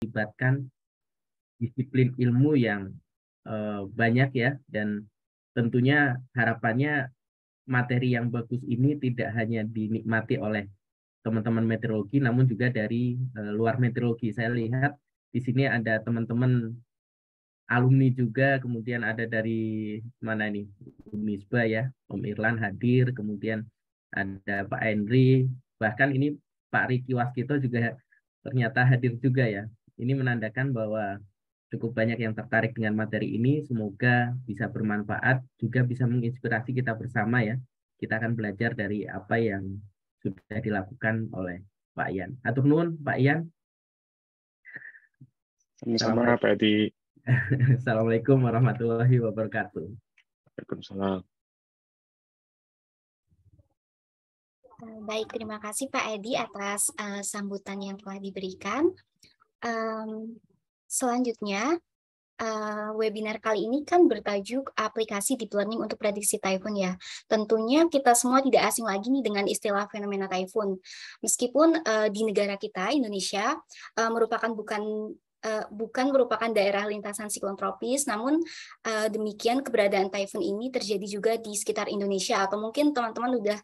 melibatkan disiplin ilmu yang banyak ya, dan tentunya harapannya materi yang bagus ini tidak hanya dinikmati oleh teman-teman meteorologi, namun juga dari luar meteorologi. Saya lihat di sini ada teman-teman alumni juga, kemudian ada dari mana nih, Unisba ya, Om Irlan hadir, kemudian ada Pak Henry, bahkan ini Pak Riki Waskito juga ternyata hadir juga ya. Ini menandakan bahwa cukup banyak yang tertarik dengan materi ini. Semoga bisa bermanfaat, juga bisa menginspirasi kita bersama ya. Kita akan belajar dari apa yang sudah dilakukan oleh Pak Ian. Hatur nuhun, Pak Ian. Sama-sama Pak Edi. Assalamualaikum warahmatullahi wabarakatuh. Waalaikumsalam. Baik, terima kasih Pak Edi atas sambutan yang telah diberikan. Selanjutnya, webinar kali ini kan bertajuk aplikasi deep learning untuk prediksi taifun ya. Tentunya kita semua tidak asing lagi nih dengan istilah fenomena taifun. Meskipun di negara kita, Indonesia, bukan merupakan daerah lintasan siklon tropis, namun demikian keberadaan taifun ini terjadi juga di sekitar Indonesia, atau mungkin teman-teman udah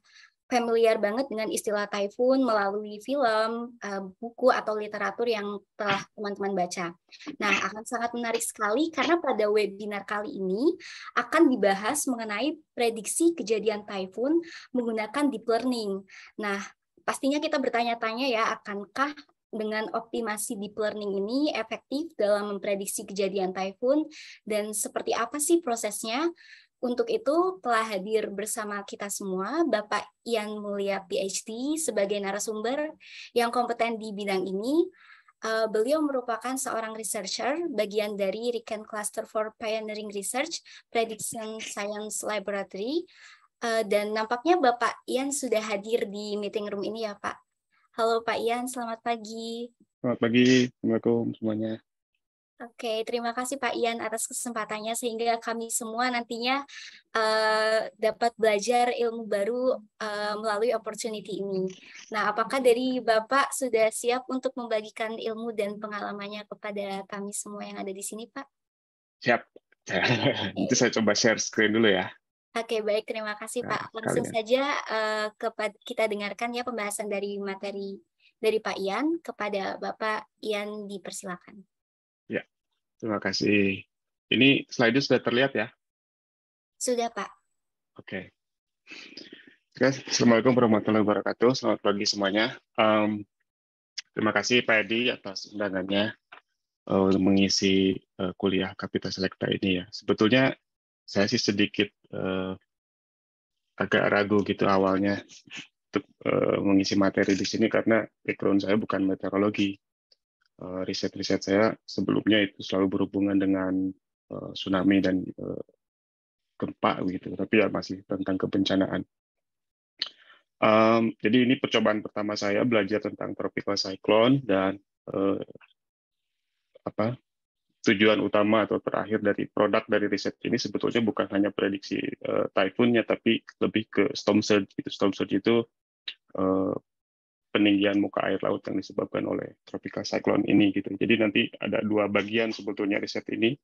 familiar banget dengan istilah taifun melalui film, buku, atau literatur yang telah teman-teman baca. Nah, akan sangat menarik sekali karena pada webinar kali ini akan dibahas mengenai prediksi kejadian taifun menggunakan deep learning. Nah, pastinya kita bertanya-tanya ya, akankah dengan optimasi deep learning ini efektif dalam memprediksi kejadian taifun, dan seperti apa sih prosesnya? Untuk itu telah hadir bersama kita semua Bapak Ian Mulya PhD sebagai narasumber yang kompeten di bidang ini. Beliau merupakan seorang researcher bagian dari RIKEN Cluster for Pioneering Research Prediction Science Laboratory, dan nampaknya Bapak Ian sudah hadir di meeting room ini ya Pak. Halo Pak Ian, selamat pagi. Selamat pagi, Assalamualaikum semuanya. Oke, terima kasih Pak Ian atas kesempatannya sehingga kami semua nantinya dapat belajar ilmu baru melalui opportunity ini. Nah, apakah dari Bapak sudah siap untuk membagikan ilmu dan pengalamannya kepada kami semua yang ada di sini, Pak? Siap. Nanti saya coba share screen dulu ya. Oke, baik. Terima kasih, Nah, Pak. Langsung saja kita dengarkan ya pembahasan dari materi dari Pak Ian. Kepada Bapak Ian dipersilakan. Ya, terima kasih. Ini slide sudah terlihat ya? Sudah, Pak. Oke. Assalamualaikum warahmatullahi wabarakatuh. Selamat pagi semuanya. Terima kasih Pak Edi atas undangannya untuk mengisi kuliah Kapita Selecta ini ya. Sebetulnya saya sih sedikit agak ragu gitu awalnya untuk mengisi materi di sini karena background saya bukan meteorologi. Riset-riset saya sebelumnya itu selalu berhubungan dengan tsunami dan gempa gitu, tapi ya masih tentang kebencanaan. Jadi ini percobaan pertama saya belajar tentang tropical cyclone, dan tujuan utama atau terakhir dari produk dari riset ini sebetulnya bukan hanya prediksi taifunnya, tapi lebih ke storm surge. Storm surge itu peninggian muka air laut yang disebabkan oleh tropical cyclone ini gitu. Jadi nanti ada dua bagian sebetulnya riset ini.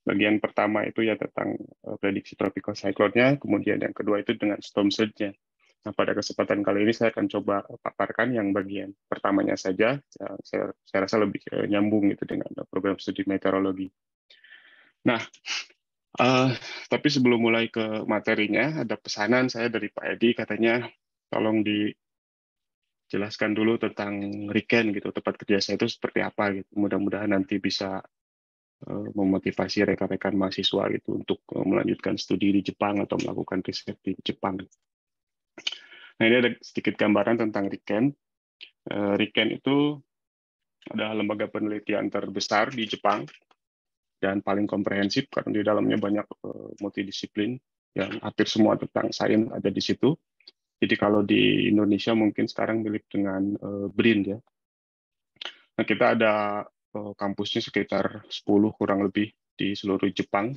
Bagian pertama itu ya tentang prediksi tropical cyclone-nya, kemudian yang kedua itu dengan storm surge-nya. Nah, pada kesempatan kali ini saya akan coba paparkan yang bagian pertamanya saja. Saya rasa lebih nyambung gitu dengan program studi meteorologi. Nah, tapi sebelum mulai ke materinya, ada pesanan saya dari Pak Edi, katanya tolong dijelaskan dulu tentang RIKEN gitu, tempat kerja saya itu seperti apa gitu. Mudah-mudahan nanti bisa memotivasi rekan-rekan mahasiswa gitu untuk melanjutkan studi di Jepang atau melakukan riset di Jepang. Nah, ini ada sedikit gambaran tentang RIKEN. RIKEN itu adalah lembaga penelitian terbesar di Jepang dan paling komprehensif karena di dalamnya banyak multidisiplin yang hampir semua tentang sains ada di situ. Jadi kalau di Indonesia mungkin sekarang mirip dengan BRIN ya. Nah, kita ada kampusnya sekitar 10 kurang lebih di seluruh Jepang.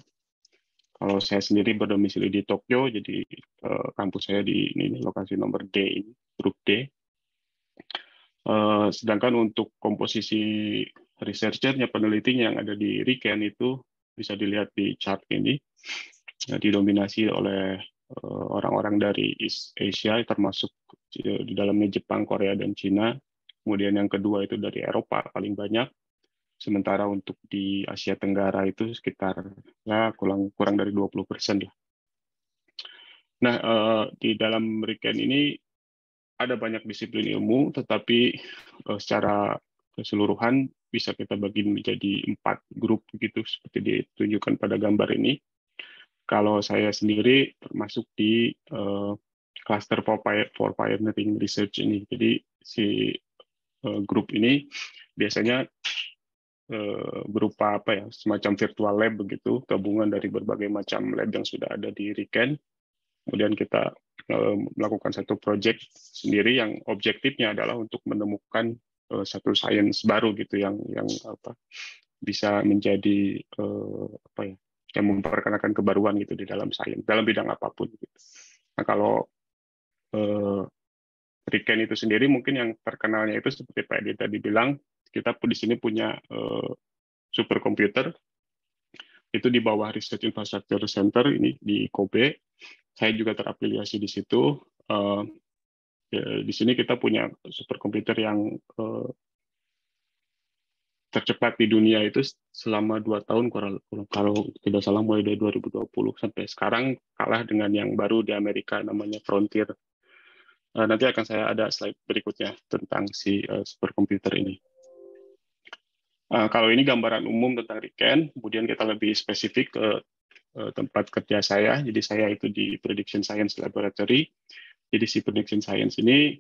Kalau saya sendiri berdomisili di Tokyo, jadi kampus saya di ini lokasi nomor D, ini, grup D. Sedangkan untuk komposisi researchernya, penelitinya yang ada di RIKEN itu bisa dilihat di chart ini, didominasi oleh orang-orang dari East Asia, termasuk di dalamnya Jepang, Korea, dan Cina. Kemudian yang kedua itu dari Eropa paling banyak. Sementara untuk di Asia Tenggara itu sekitar ya kurang dari 20% lah. Nah, di dalam RIKEN ini ada banyak disiplin ilmu, tetapi secara keseluruhan bisa kita bagi menjadi 4 grup gitu, seperti ditunjukkan pada gambar ini. Kalau saya sendiri termasuk di cluster for pioneering research ini. Jadi si grup ini biasanya berupa semacam virtual lab begitu, gabungan dari berbagai macam lab yang sudah ada di RIKEN. Kemudian kita melakukan satu project sendiri yang objektifnya adalah untuk menemukan satu sains baru gitu yang bisa menjadi yang memperkenalkan kebaruan gitu di dalam sains dalam bidang apapun gitu. Nah, kalau RIKEN itu sendiri mungkin yang terkenalnya itu seperti Pak Edi tadi bilang, kita di sini punya superkomputer itu di bawah Research Infrastructure Center ini di Kobe. Saya juga terafiliasi di situ. Di sini kita punya superkomputer yang tercepat di dunia itu selama 2 tahun, kalau tidak salah mulai dari 2020 sampai sekarang, kalah dengan yang baru di Amerika namanya Frontier. Nanti akan saya ada slide berikutnya tentang si superkomputer ini. Kalau ini gambaran umum tentang RIKEN, kemudian kita lebih spesifik ke tempat kerja saya. Jadi saya itu di Prediction Science Laboratory. Jadi si Prediction Science ini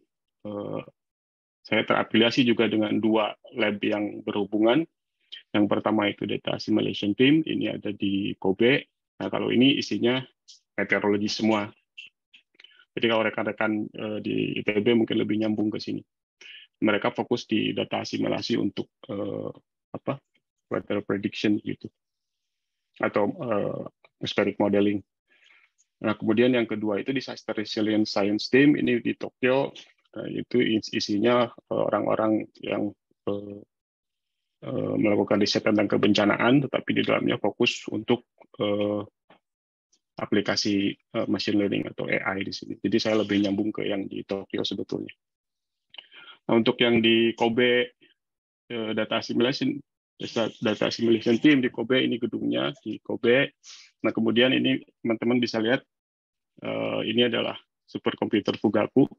saya terafiliasi juga dengan 2 lab yang berhubungan. Yang pertama itu Data Assimilation Team, ini ada di Kobe. Nah, kalau ini isinya meteorologi semua. Jadi kalau rekan-rekan di ITB mungkin lebih nyambung ke sini. Mereka fokus di data asimilasi untuk weather prediction gitu, atau atmospheric modeling. Nah, kemudian yang kedua itu Disaster Resilience Science Team, ini di Tokyo. Itu isinya orang-orang yang melakukan riset tentang kebencanaan, tetapi di dalamnya fokus untuk aplikasi machine learning atau AI di sini. Jadi saya lebih nyambung ke yang di Tokyo sebetulnya. Nah, untuk yang di Kobe data assimilation team di Kobe, ini gedungnya di Kobe. Nah, kemudian ini teman-teman bisa lihat ini adalah superkomputer Fugaku.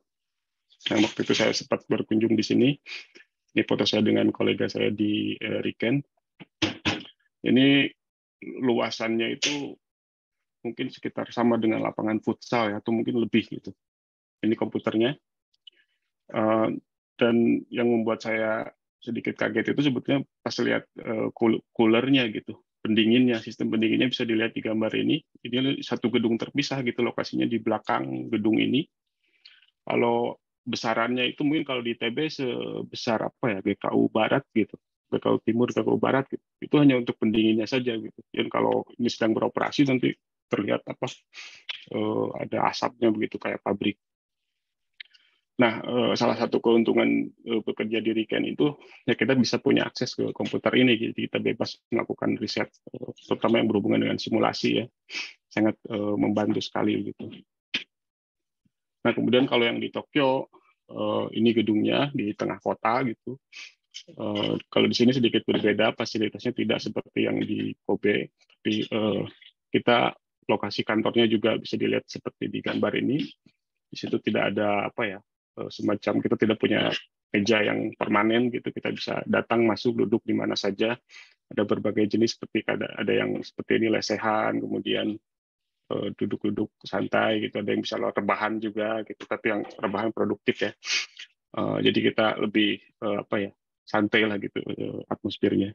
Yang waktu itu saya sempat berkunjung di sini. Ini foto saya dengan kolega saya di RIKEN. Ini luasannya itu mungkin sekitar sama dengan lapangan futsal ya, atau mungkin lebih gitu. Ini komputernya. Dan yang membuat saya sedikit kaget itu sebetulnya pas lihat coolernya gitu, pendinginnya, sistem pendinginnya bisa dilihat di gambar ini. Ini satu gedung terpisah gitu, lokasinya di belakang gedung ini. Kalau besarannya itu mungkin kalau di ITB sebesar GKU Barat gitu, GKU Timur, GKU Barat gitu. Itu hanya untuk pendinginnya saja gitu. Dan kalau ini sedang beroperasi nanti terlihat ada asapnya begitu kayak pabrik. Nah, salah satu keuntungan bekerja di RIKEN itu ya kita bisa punya akses ke komputer ini, jadi kita bebas melakukan riset, terutama yang berhubungan dengan simulasi ya, sangat membantu sekali gitu. Nah, kemudian kalau yang di Tokyo, ini gedungnya di tengah kota gitu. Kalau di sini sedikit berbeda, fasilitasnya tidak seperti yang di Kobe, tapi kita lokasi kantornya juga bisa dilihat seperti di gambar ini. Di situ tidak ada semacam, kita tidak punya meja yang permanen gitu, kita bisa datang masuk duduk di mana saja. Ada berbagai jenis, seperti ada yang seperti ini lesehan, kemudian duduk-duduk santai gitu, ada yang bisa rebahan juga gitu, tapi yang rebahan produktif ya. Jadi kita lebih santai lah gitu atmosfernya.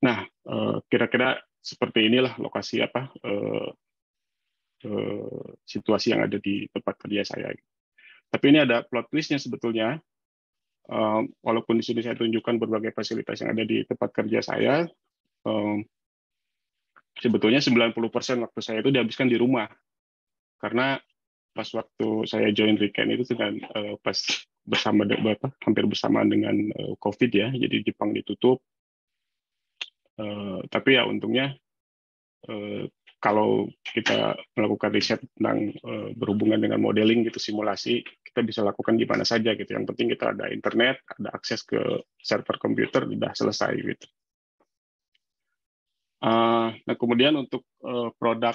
Nah, kira-kira seperti inilah lokasi situasi yang ada di tempat kerja saya. Tapi ini ada plot twist-nya sebetulnya. Walaupun di sini saya tunjukkan berbagai fasilitas yang ada di tempat kerja saya, sebetulnya 90% waktu saya itu dihabiskan di rumah. Karena pas waktu saya join RIKEN itu dengan pas hampir bersamaan dengan COVID ya, jadi Jepang ditutup. Tapi ya untungnya kalau kita melakukan riset tentang berhubungan dengan modeling gitu, simulasi, kita bisa lakukan di mana saja gitu. Yang penting kita ada internet, ada akses ke server komputer, sudah selesai gitu. Nah kemudian untuk produk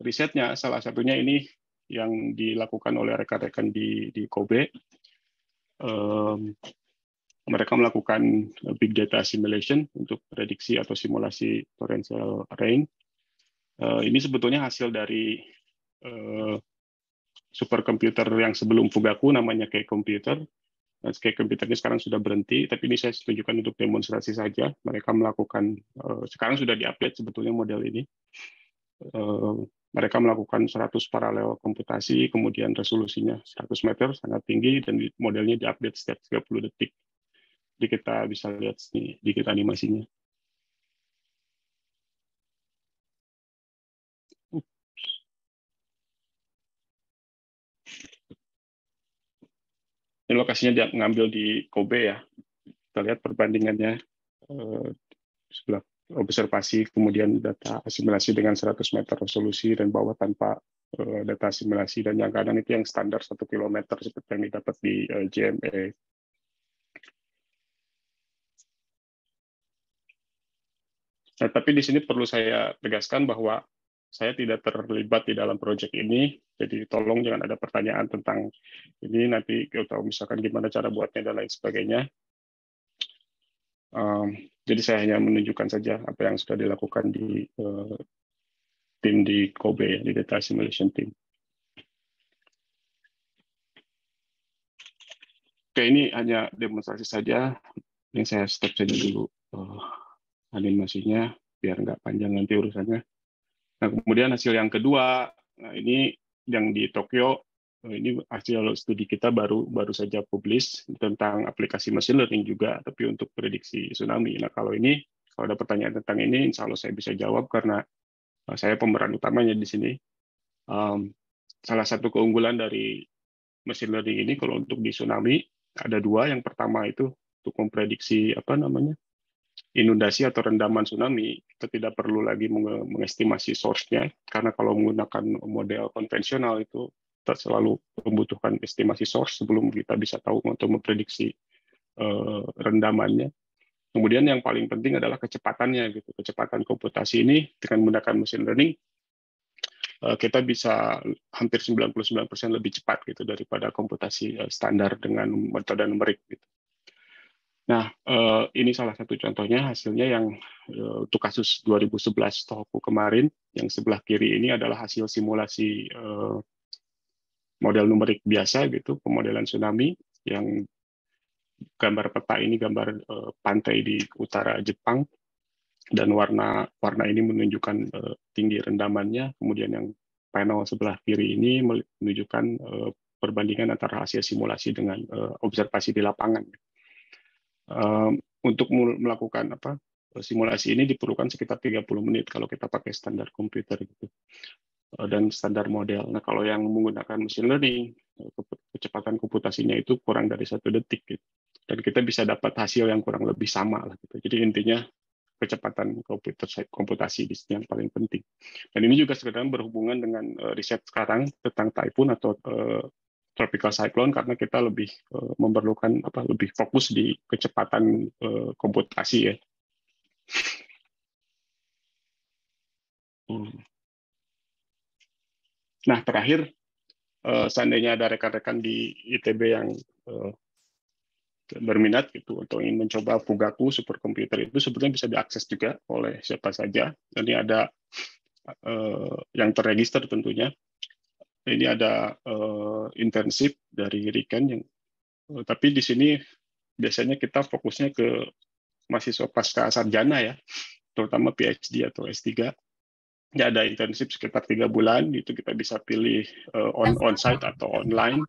risetnya, salah satunya ini yang dilakukan oleh rekan-rekan di Kobe. Mereka melakukan big data simulation untuk prediksi atau simulasi torrential rain. Ini sebetulnya hasil dari superkomputer yang sebelum Fugaku, namanya K-Computer. K-Computer ini sekarang sudah berhenti, tapi ini saya tunjukkan untuk demonstrasi saja. Mereka melakukan, sekarang sudah diupdate sebetulnya model ini. Mereka melakukan 100 paralel komputasi, kemudian resolusinya 100 meter, sangat tinggi, dan modelnya diupdate setiap 30 detik. Jadi kita bisa lihat sedikit animasinya. Ini lokasinya dia ngambil di Kobe ya. Kita lihat perbandingannya sebelah observasi, kemudian data asimilasi dengan 100 meter resolusi dan bawah tanpa data asimilasi, dan yang kanan itu yang standar 1 km seperti yang didapat di JMA. Nah, tapi di sini perlu saya tegaskan bahwa saya tidak terlibat di dalam proyek ini, jadi tolong jangan ada pertanyaan tentang ini nanti kalau misalkan gimana cara buatnya dan lain sebagainya. Jadi saya hanya menunjukkan saja apa yang sudah dilakukan di tim di Kobe, di data simulation team. Oke, ini hanya demonstrasi saja. Yang saya stop saja dulu animasinya biar nggak panjang nanti urusannya. Nah, kemudian hasil yang kedua, nah ini yang di Tokyo, ini hasil studi kita baru saja publish tentang aplikasi machine learning juga, tapi untuk prediksi tsunami. Nah, kalau ada pertanyaan tentang ini, insya Allah saya bisa jawab karena saya pemeran utamanya di sini. Salah satu keunggulan dari machine learning ini kalau untuk di tsunami ada dua. Yang pertama itu untuk memprediksi inundasi atau rendaman tsunami, kita tidak perlu lagi mengestimasi source-nya, karena kalau menggunakan model konvensional itu kita selalu membutuhkan estimasi source sebelum kita bisa tahu untuk memprediksi rendamannya. Kemudian yang paling penting adalah kecepatannya gitu. Kecepatan komputasi ini dengan menggunakan machine learning kita bisa hampir 99% lebih cepat gitu daripada komputasi standar dengan metode numerik gitu. Nah, ini salah satu contohnya hasilnya yang untuk kasus 2011 Tohoku kemarin, yang sebelah kiri ini adalah hasil simulasi model numerik biasa gitu, pemodelan tsunami, yang gambar peta ini gambar pantai di utara Jepang, dan warna ini menunjukkan tinggi rendamannya, kemudian yang panel sebelah kiri ini menunjukkan perbandingan antara hasil simulasi dengan observasi di lapangan. Untuk melakukan simulasi ini diperlukan sekitar 30 menit kalau kita pakai standar komputer gitu, dan standar model. Nah, kalau yang menggunakan machine learning, kecepatan komputasinya itu kurang dari 1 detik gitu. Dan kita bisa dapat hasil yang kurang lebih sama lah gitu. Jadi intinya kecepatan komputasi di sini yang paling penting. Dan ini juga sebenarnya berhubungan dengan riset sekarang tentang typhoon atau tropical cyclone, karena kita lebih memerlukan lebih fokus di kecepatan komputasi ya. Nah, terakhir seandainya ada rekan-rekan di ITB yang berminat gitu untuk ingin mencoba Fugaku superkomputer, itu sebetulnya bisa diakses juga oleh siapa saja. Dan ini ada yang terregister tentunya. Ini ada internship dari RIKEN yang tapi di sini biasanya kita fokusnya ke mahasiswa pasca sarjana ya, terutama PhD atau S3. Ya, ada internship sekitar 3 bulan, itu kita bisa pilih on-site atau online.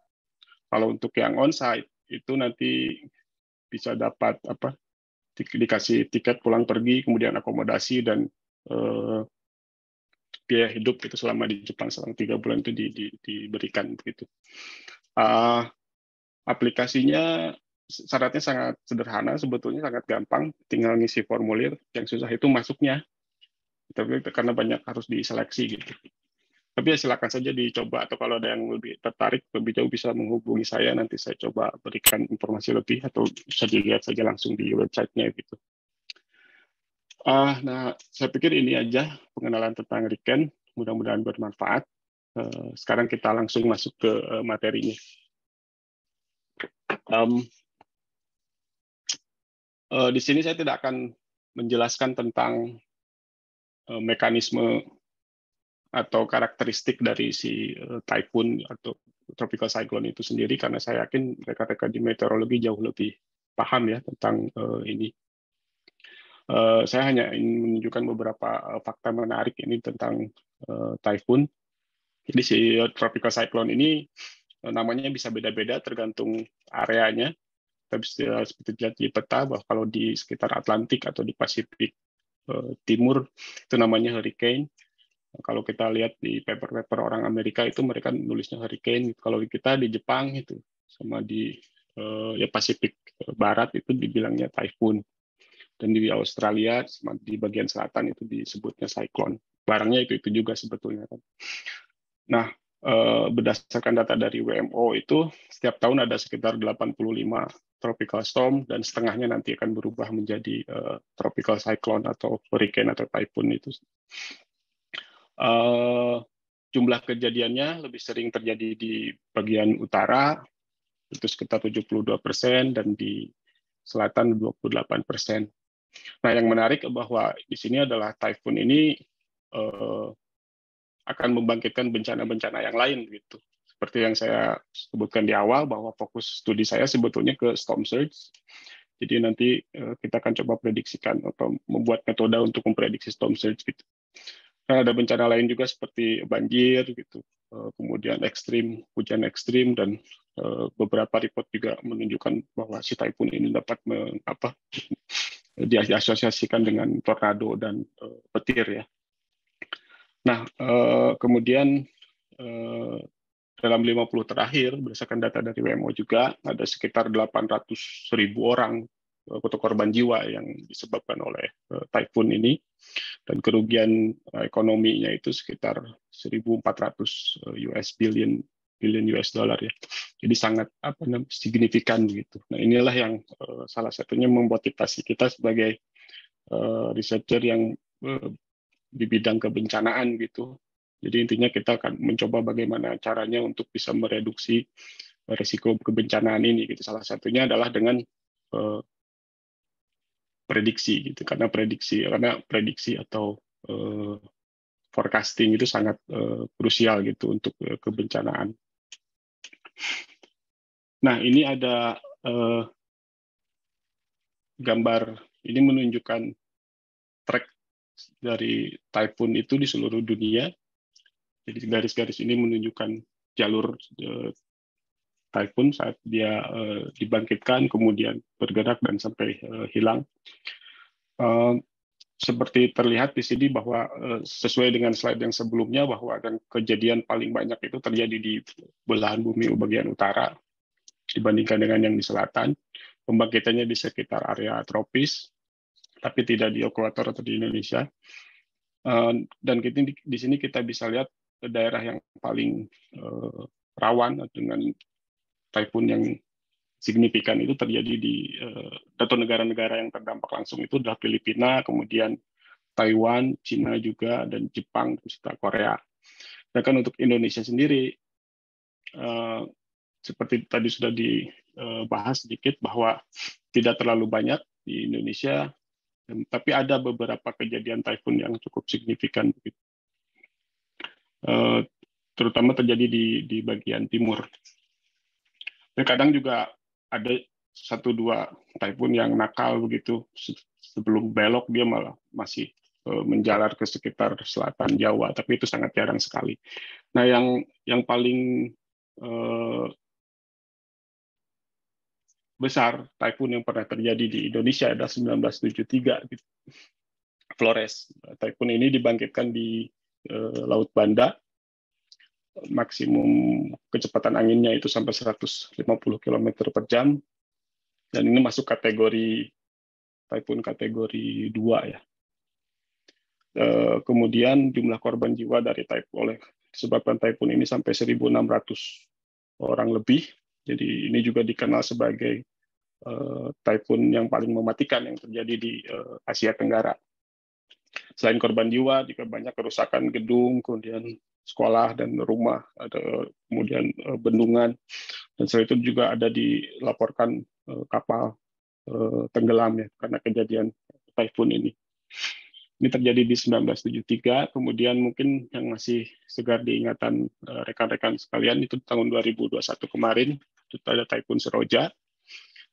Kalau untuk yang on-site itu nanti bisa dapat dikasih tiket pulang pergi, kemudian akomodasi dan biaya hidup gitu selama di Jepang selama 3 bulan itu diberikan begitu. Aplikasinya syaratnya sangat sederhana, sebetulnya sangat gampang, tinggal ngisi formulir. Yang susah itu masuknya, tapi karena banyak harus diseleksi gitu. Tapi ya silakan saja dicoba, atau kalau ada yang lebih tertarik lebih jauh bisa menghubungi saya, nanti saya coba berikan informasi lebih, atau bisa dilihat saja langsung di websitenya gitu. Nah, saya pikir ini aja pengenalan tentang Riken, mudah-mudahan bermanfaat. Sekarang kita langsung masuk ke materinya. Di sini saya tidak akan menjelaskan tentang mekanisme atau karakteristik dari si typhoon atau tropical cyclone itu sendiri, karena saya yakin rekan-rekan di meteorologi jauh lebih paham ya tentang ini. Saya hanya ingin menunjukkan beberapa fakta menarik ini tentang typhoon. Jadi si tropical cyclone ini namanya bisa beda-beda tergantung areanya. Tapi seperti dilihat di peta, bahwa kalau di sekitar Atlantik atau di Pasifik Timur itu namanya hurricane. Kalau kita lihat di paper-paper orang Amerika itu mereka nulisnya hurricane. Kalau kita di Jepang itu sama di ya Pasifik Barat itu dibilangnya typhoon. Dan di Australia di bagian selatan itu disebutnya cyclone. Barangnya itu juga sebetulnya kan. Nah, berdasarkan data dari WMO itu setiap tahun ada sekitar 85 tropical storm, dan setengahnya nanti akan berubah menjadi tropical cyclone atau hurricane atau typhoon itu. Jumlah kejadiannya lebih sering terjadi di bagian utara, itu sekitar 72%, dan di selatan 28%. Nah, yang menarik bahwa di sini adalah typhoon ini akan membangkitkan bencana-bencana yang lain gitu. Seperti yang saya sebutkan di awal, bahwa fokus studi saya sebetulnya ke storm surge. Jadi nanti kita akan coba prediksikan atau membuat metode untuk memprediksi storm surge gitu. Nah, ada bencana lain juga seperti banjir gitu, kemudian hujan ekstrim, dan beberapa report juga menunjukkan bahwa si typhoon ini dapat diasosiasikan dengan tornado dan petir ya. Nah, kemudian dalam 50 terakhir, berdasarkan data dari WMO juga, ada sekitar 800.000 orang atau korban jiwa yang disebabkan oleh typhoon ini, dan kerugian ekonominya itu sekitar 1.400 billion US dollar ya. Jadi sangat signifikan gitu. Nah, inilah yang salah satunya memotivasi kita sebagai researcher yang di bidang kebencanaan gitu. Jadi intinya kita akan mencoba bagaimana caranya untuk bisa mereduksi risiko kebencanaan ini gitu. Salah satunya adalah dengan prediksi gitu, karena prediksi atau forecasting itu sangat krusial gitu untuk kebencanaan. Nah, ini ada gambar ini menunjukkan track dari typhoon itu di seluruh dunia. Jadi garis-garis ini menunjukkan jalur typhoon saat dia dibangkitkan, kemudian bergerak dan sampai hilang. Seperti terlihat di sini bahwa sesuai dengan slide yang sebelumnya, bahwa dan kejadian paling banyak itu terjadi di belahan bumi bagian utara dibandingkan dengan yang di selatan. Pembangkitannya di sekitar area tropis, tapi tidak di ekuator atau di Indonesia. Dan di sini kita bisa lihat daerah yang paling rawan dengan typhoon yang signifikan itu terjadi di atau negara-negara yang terdampak langsung itu adalah Filipina, kemudian Taiwan, Cina juga, dan Jepang, serta Korea. Sedangkan untuk Indonesia sendiri, seperti tadi sudah dibahas sedikit, bahwa tidak terlalu banyak di Indonesia, tapi ada beberapa kejadian typhoon yang cukup signifikan, terutama terjadi di bagian timur. Dan kadang juga ada 1-2 typhoon yang nakal begitu, sebelum belok dia malah masih menjalar ke sekitar selatan Jawa, tapi itu sangat jarang sekali. Nah, yang paling besar typhoon yang pernah terjadi di Indonesia adalah 1973 gitu. Flores. Typhoon ini dibangkitkan di Laut Banda. maksimum kecepatan anginnya itu sampai 150 km per jam, dan ini masuk kategori typhoon kategori 2 ya. Kemudian jumlah korban jiwa dari disebabkan typhoon ini sampai 1.600 orang lebih. Jadi ini juga dikenal sebagai typhoon yang paling mematikan yang terjadi di Asia Tenggara. Selain korban jiwa, juga banyak kerusakan gedung, kemudian sekolah dan rumah, ada kemudian bendungan, dan selain itu juga ada dilaporkan kapal tenggelam ya karena kejadian typhoon ini. Ini terjadi di 1973, kemudian mungkin yang masih segar diingatan rekan-rekan sekalian itu tahun 2021 kemarin, itu ada Typhoon Seroja.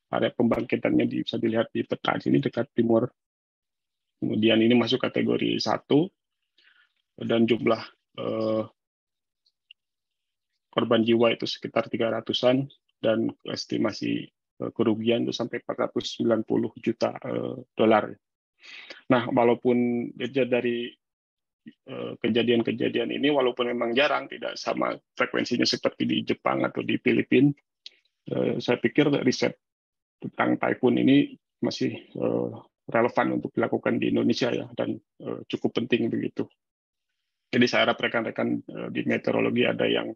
Area pembangkitannya bisa dilihat di peta sini dekat timur. Kemudian ini masuk kategori 1, dan jumlah korban jiwa itu sekitar 300-an, dan estimasi kerugian itu sampai 490 juta dolar. Nah, walaupun dari kejadian-kejadian ini, walaupun memang jarang, tidak sama frekuensinya seperti di Jepang atau di Filipina, saya pikir riset tentang typhoon ini masih relevan untuk dilakukan di Indonesia ya, dan cukup penting begitu. Jadi saya harap rekan-rekan di meteorologi ada yang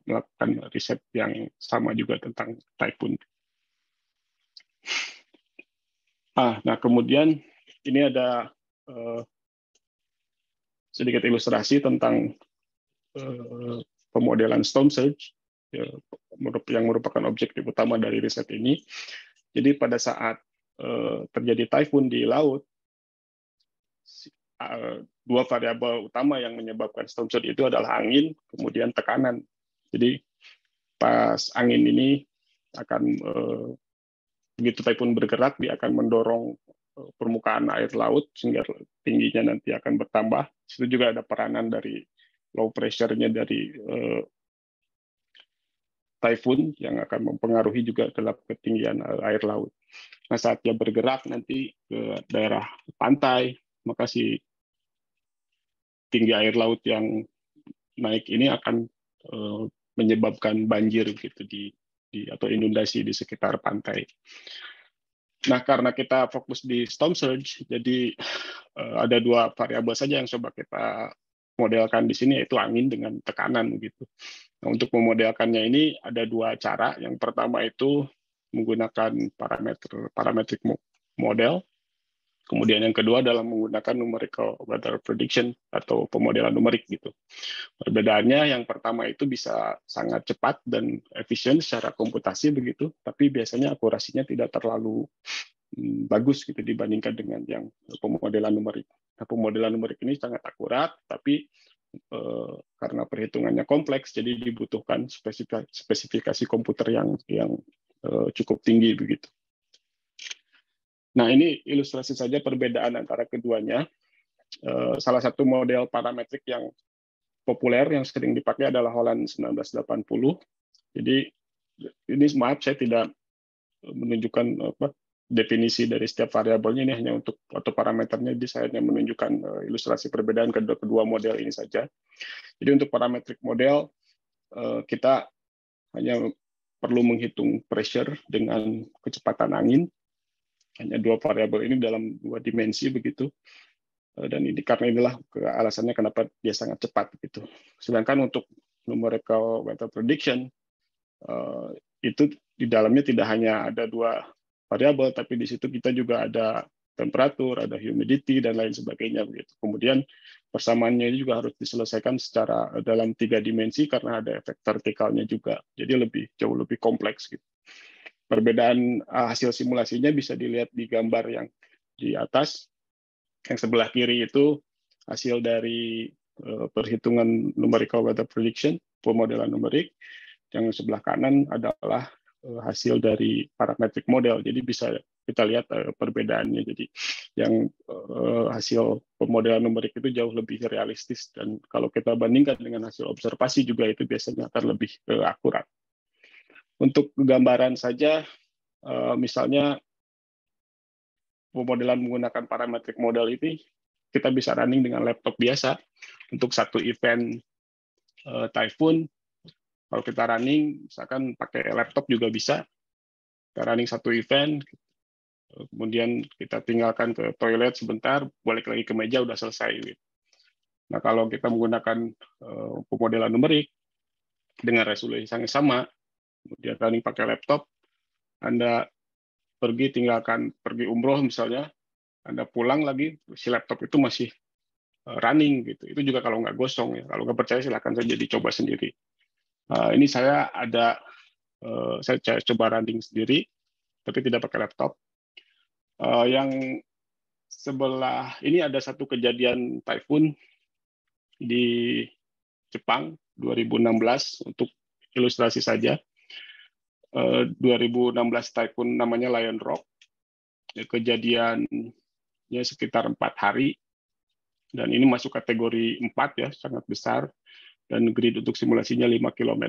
melakukan riset yang sama juga tentang typhoon. Nah, kemudian ini ada sedikit ilustrasi tentang pemodelan storm surge yang merupakan objektif utama dari riset ini. Jadi pada saat terjadi typhoon di laut, dua variabel utama yang menyebabkan storm surge itu adalah angin, kemudian tekanan. Jadi pas angin ini akan begitu typhoon bergerak, dia akan mendorong permukaan air laut sehingga tingginya nanti akan bertambah. Itu juga ada peranan dari low pressure-nya dari typhoon yang akan mempengaruhi juga dalam ketinggian air laut. Nah, saat dia bergerak nanti ke daerah pantai, maka si tinggi air laut yang naik ini akan menyebabkan banjir gitu atau inundasi di sekitar pantai. Nah, karena kita fokus di storm surge, jadi ada dua variabel saja yang coba kita modelkan di sini, yaitu angin dengan tekanan gitu. Nah, untuk memodelkannya ini ada dua cara. Yang pertama itu menggunakan parametric model. Kemudian yang kedua adalah menggunakan numerical weather prediction atau pemodelan numerik gitu. Perbedaannya yang pertama itu bisa sangat cepat dan efisien secara komputasi begitu, tapi biasanya akurasinya tidak terlalu bagus gitu dibandingkan dengan yang pemodelan numerik. Nah, pemodelan numerik ini sangat akurat, tapi karena perhitungannya kompleks, jadi dibutuhkan spesifikasi komputer yang cukup tinggi begitu. Nah, ini ilustrasi saja perbedaan antara keduanya. Salah satu model parametrik yang populer yang sering dipakai adalah Holland 1980. Jadi ini maaf saya tidak menunjukkan definisi dari setiap variabelnya, ini hanya untuk atau parameternya, jadi saya hanya menunjukkan ilustrasi perbedaan kedua model ini saja. Jadi untuk parametric model kita hanya perlu menghitung pressure dengan kecepatan angin, hanya dua variabel ini dalam dua dimensi begitu, dan ini karena inilah alasannya kenapa dia sangat cepat gitu. Sedangkan untuk numerical weather prediction itu di dalamnya tidak hanya ada dua variabel, tapi di situ kita juga ada temperatur, ada humidity, dan lain sebagainya begitu. Kemudian persamaannya juga harus diselesaikan secara dalam 3 dimensi karena ada efek vertikalnya juga. Jadi jauh lebih kompleks gitu. Perbedaan hasil simulasinya bisa dilihat di gambar yang di atas. Yang sebelah kiri itu hasil dari perhitungan numerical weather prediction, pemodelan numerik. Yang sebelah kanan adalah hasil dari parametric model. Jadi bisa kita lihat perbedaannya. Jadi yang hasil pemodelan numerik itu jauh lebih realistis, dan kalau kita bandingkan dengan hasil observasi juga itu biasanya akan lebih akurat. Untuk gambaran saja, misalnya pemodelan menggunakan parametric model ini kita bisa running dengan laptop biasa untuk satu event typhoon, kalau kita running, misalkan pakai laptop juga bisa. Kita running satu event, kemudian kita tinggalkan ke toilet sebentar, balik lagi ke meja, udah selesai. Gitu. Nah, kalau kita menggunakan pemodelan numerik dengan resolusi yang sama, kemudian running pakai laptop, Anda pergi umroh misalnya, Anda pulang lagi, si laptop itu masih running gitu. Itu juga kalau nggak gosong ya. Kalau nggak percaya silakan saja dicoba sendiri. Ini saya coba running sendiri, tapi tidak pakai laptop. Yang sebelah ini ada satu kejadian typhoon di Jepang 2016 untuk ilustrasi saja. 2016 typhoon namanya Lion Rock. Kejadiannya sekitar 4 hari. Dan ini masuk kategori 4 ya, sangat besar. Dan grid untuk simulasinya 5 km.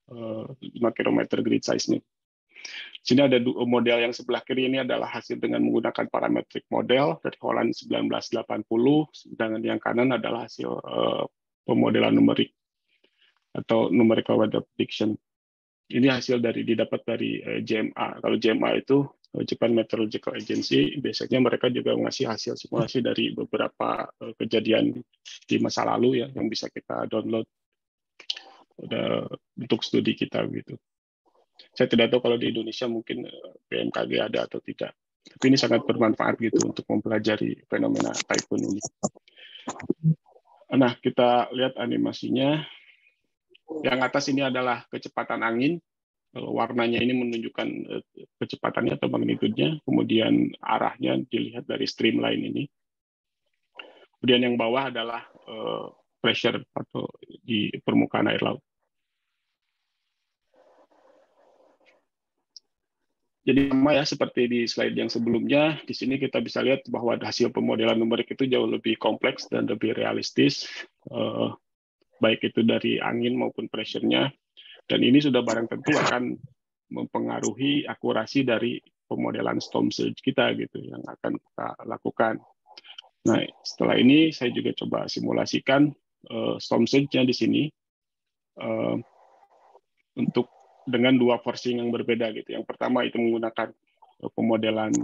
5 km grid size-nya. Sini ada model yang sebelah kiri ini adalah hasil dengan menggunakan parametric model dari Holland 1980, sedangkan yang kanan adalah hasil pemodelan numerik atau numerical weather prediction. Ini hasil didapat dari JMA. Kalau JMA itu Japan Meteorological Agency, biasanya mereka juga mengasih hasil simulasi dari beberapa kejadian di masa lalu ya, yang bisa kita download untuk studi kita gitu. Saya tidak tahu kalau di Indonesia mungkin BMKG ada atau tidak. Tapi ini sangat bermanfaat gitu untuk mempelajari fenomena typhoon ini. Nah, kita lihat animasinya. Yang atas ini adalah kecepatan angin. Warnanya ini menunjukkan kecepatannya atau magnitudenya. Kemudian arahnya dilihat dari streamline ini. Kemudian yang bawah adalah pressure atau di permukaan air laut. Jadi sama ya seperti di slide yang sebelumnya, di sini kita bisa lihat bahwa hasil pemodelan numerik itu jauh lebih kompleks dan lebih realistis, baik itu dari angin maupun pressure-nya. Dan ini sudah barang tentu akan mempengaruhi akurasi dari pemodelan storm surge kita gitu yang akan kita lakukan. Nah, setelah ini saya juga coba simulasikan storm surge-nya di sini untuk dengan 2 forcing yang berbeda gitu. Yang pertama itu menggunakan pemodelan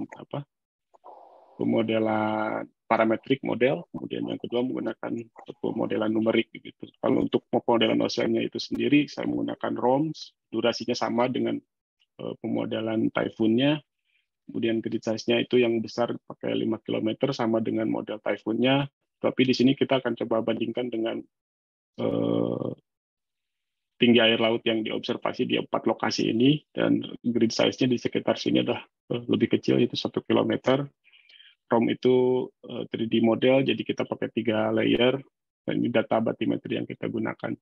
parametric model, kemudian yang kedua menggunakan pemodelan numerik gitu. Kalau untuk pemodelan oceannya itu sendiri saya menggunakan ROMS, durasinya sama dengan pemodelan typhoon-nya. Kemudian grid size-nya itu yang besar pakai 5 km sama dengan model typhoon-nya. Tapi di sini kita akan coba bandingkan dengan tinggi air laut yang diobservasi di 4 lokasi ini, dan grid size-nya di sekitar sini adalah lebih kecil, itu 1 km. ROM itu 3D model, jadi kita pakai 3 layer, dan ini data batimetri yang kita gunakan.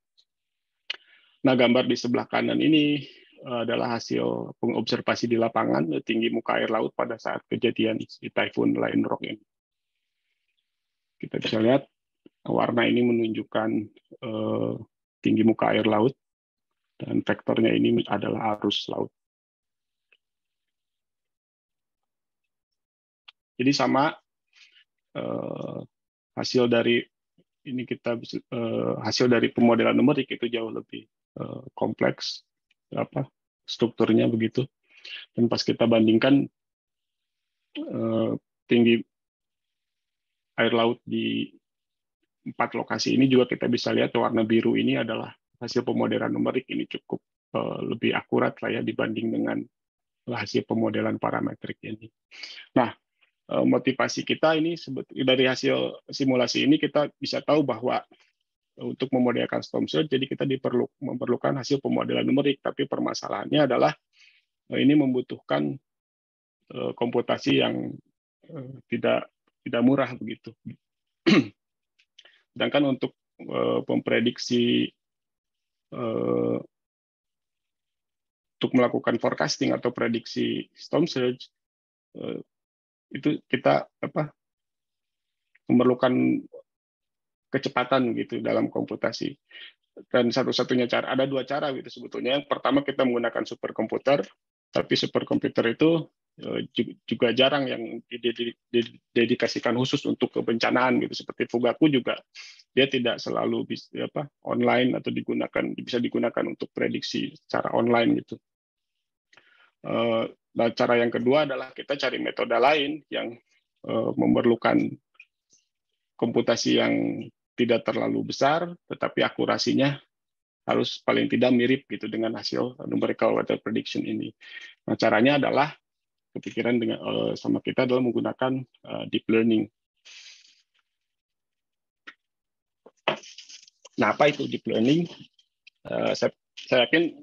Nah, gambar di sebelah kanan ini adalah hasil pengobservasi di lapangan tinggi muka air laut pada saat kejadian di Typhoon Lion Rock ini. Kita bisa lihat warna ini menunjukkan tinggi muka air laut, dan vektornya ini adalah arus laut. Jadi sama hasil dari pemodelan numerik itu jauh lebih kompleks strukturnya begitu. Dan pas kita bandingkan tinggi air laut di 4 lokasi ini juga kita bisa lihat warna biru ini adalah hasil pemodelan numerik, ini cukup lebih akurat lah ya dibanding dengan hasil pemodelan parametrik ini. Nah, motivasi kita ini dari hasil simulasi ini kita bisa tahu bahwa untuk memodelkan storm surge, jadi kita memerlukan hasil pemodelan numerik, tapi permasalahannya adalah ini membutuhkan komputasi yang tidak murah begitu. Sedangkan untuk memprediksi untuk melakukan forecasting atau prediksi storm surge itu kita memerlukan kecepatan gitu dalam komputasi. Dan satu-satunya cara, ada 2 cara gitu sebetulnya. Yang pertama kita menggunakan superkomputer, tapi superkomputer itu juga jarang yang didedikasikan khusus untuk kebencanaan gitu. Seperti Fugaku juga dia tidak selalu online atau bisa digunakan untuk prediksi secara online gitu. Nah, cara yang kedua adalah kita cari metode lain yang memerlukan komputasi yang tidak terlalu besar, tetapi akurasinya harus paling tidak mirip gitu dengan hasil numerical weather prediction ini. Nah, caranya adalah kepikiran sama kita adalah menggunakan deep learning. Nah, apa itu deep learning? Saya yakin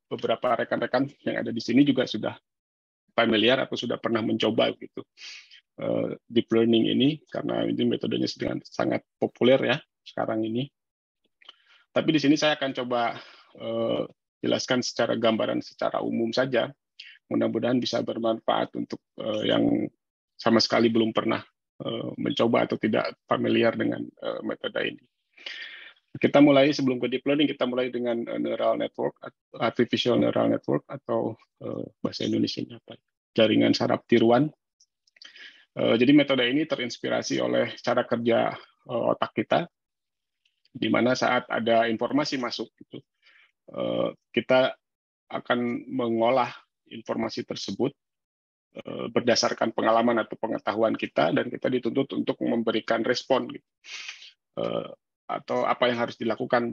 beberapa rekan-rekan yang ada di sini juga sudah familiar atau sudah pernah mencoba gitu deep learning ini, karena ini metodenya sedang sangat populer ya sekarang ini. Tapi di sini saya akan coba jelaskan secara gambaran secara umum saja. Mudah-mudahan bisa bermanfaat untuk yang sama sekali belum pernah mencoba atau tidak familiar dengan metode ini. Kita mulai, sebelum ke deep learning, kita mulai dengan neural network, artificial neural network, atau bahasa Indonesianya apa? Jaringan saraf tiruan. Jadi metode ini terinspirasi oleh cara kerja otak kita, di mana saat ada informasi masuk, gitu, kita akan mengolah informasi tersebut berdasarkan pengalaman atau pengetahuan kita, dan kita dituntut untuk memberikan respon gitu. Atau apa yang harus dilakukan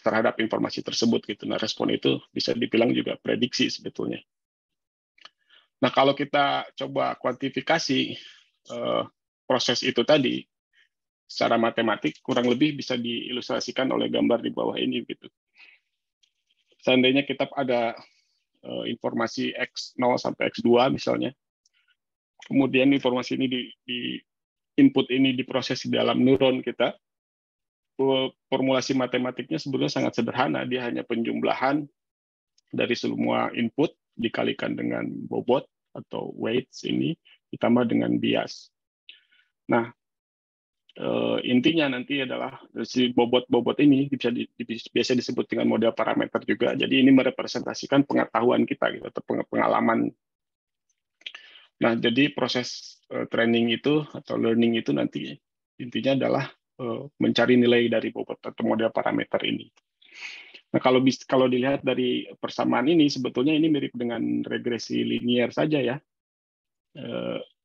terhadap informasi tersebut gitu. Nah, respon itu bisa dibilang juga prediksi sebetulnya. Nah, kalau kita coba kuantifikasi proses itu tadi secara matematik, kurang lebih bisa diilustrasikan oleh gambar di bawah ini gitu. Seandainya kita ada informasi X0 sampai X2 misalnya, kemudian informasi ini di input ini diproses di dalam neuron kita, formulasi matematiknya sebenarnya sangat sederhana. Dia hanya penjumlahan dari semua input dikalikan dengan bobot atau weights ini ditambah dengan bias. Nah, intinya nanti adalah si bobot-bobot ini biasa disebut dengan model parameter juga. Jadi ini merepresentasikan pengetahuan kita gitu, atau pengalaman. Nah, jadi proses training itu atau learning itu nanti intinya adalah mencari nilai dari bobot atau model parameter ini. Nah, kalau dilihat dari persamaan ini, sebetulnya ini mirip dengan regresi linier saja ya.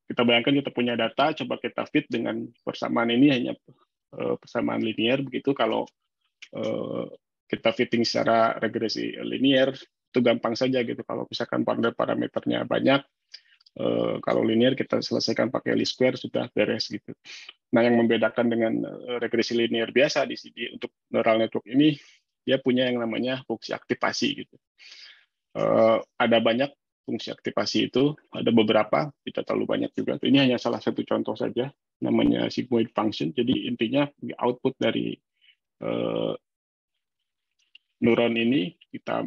Kita bayangkan kita punya data, coba kita fit dengan persamaan ini, hanya persamaan linier begitu. Kalau kita fitting secara regresi linier, itu gampang saja gitu. Kalau misalkan parameternya banyak, kalau linear kita selesaikan pakai least square, sudah beres gitu. Nah, yang membedakan dengan regresi linear biasa di sini untuk neural network ini, dia punya yang namanya fungsi aktivasi gitu. Ada banyak fungsi aktivasi itu, ada beberapa, tidak terlalu banyak juga. Ini hanya salah satu contoh saja, namanya sigmoid function. Jadi intinya output dari neuron ini kita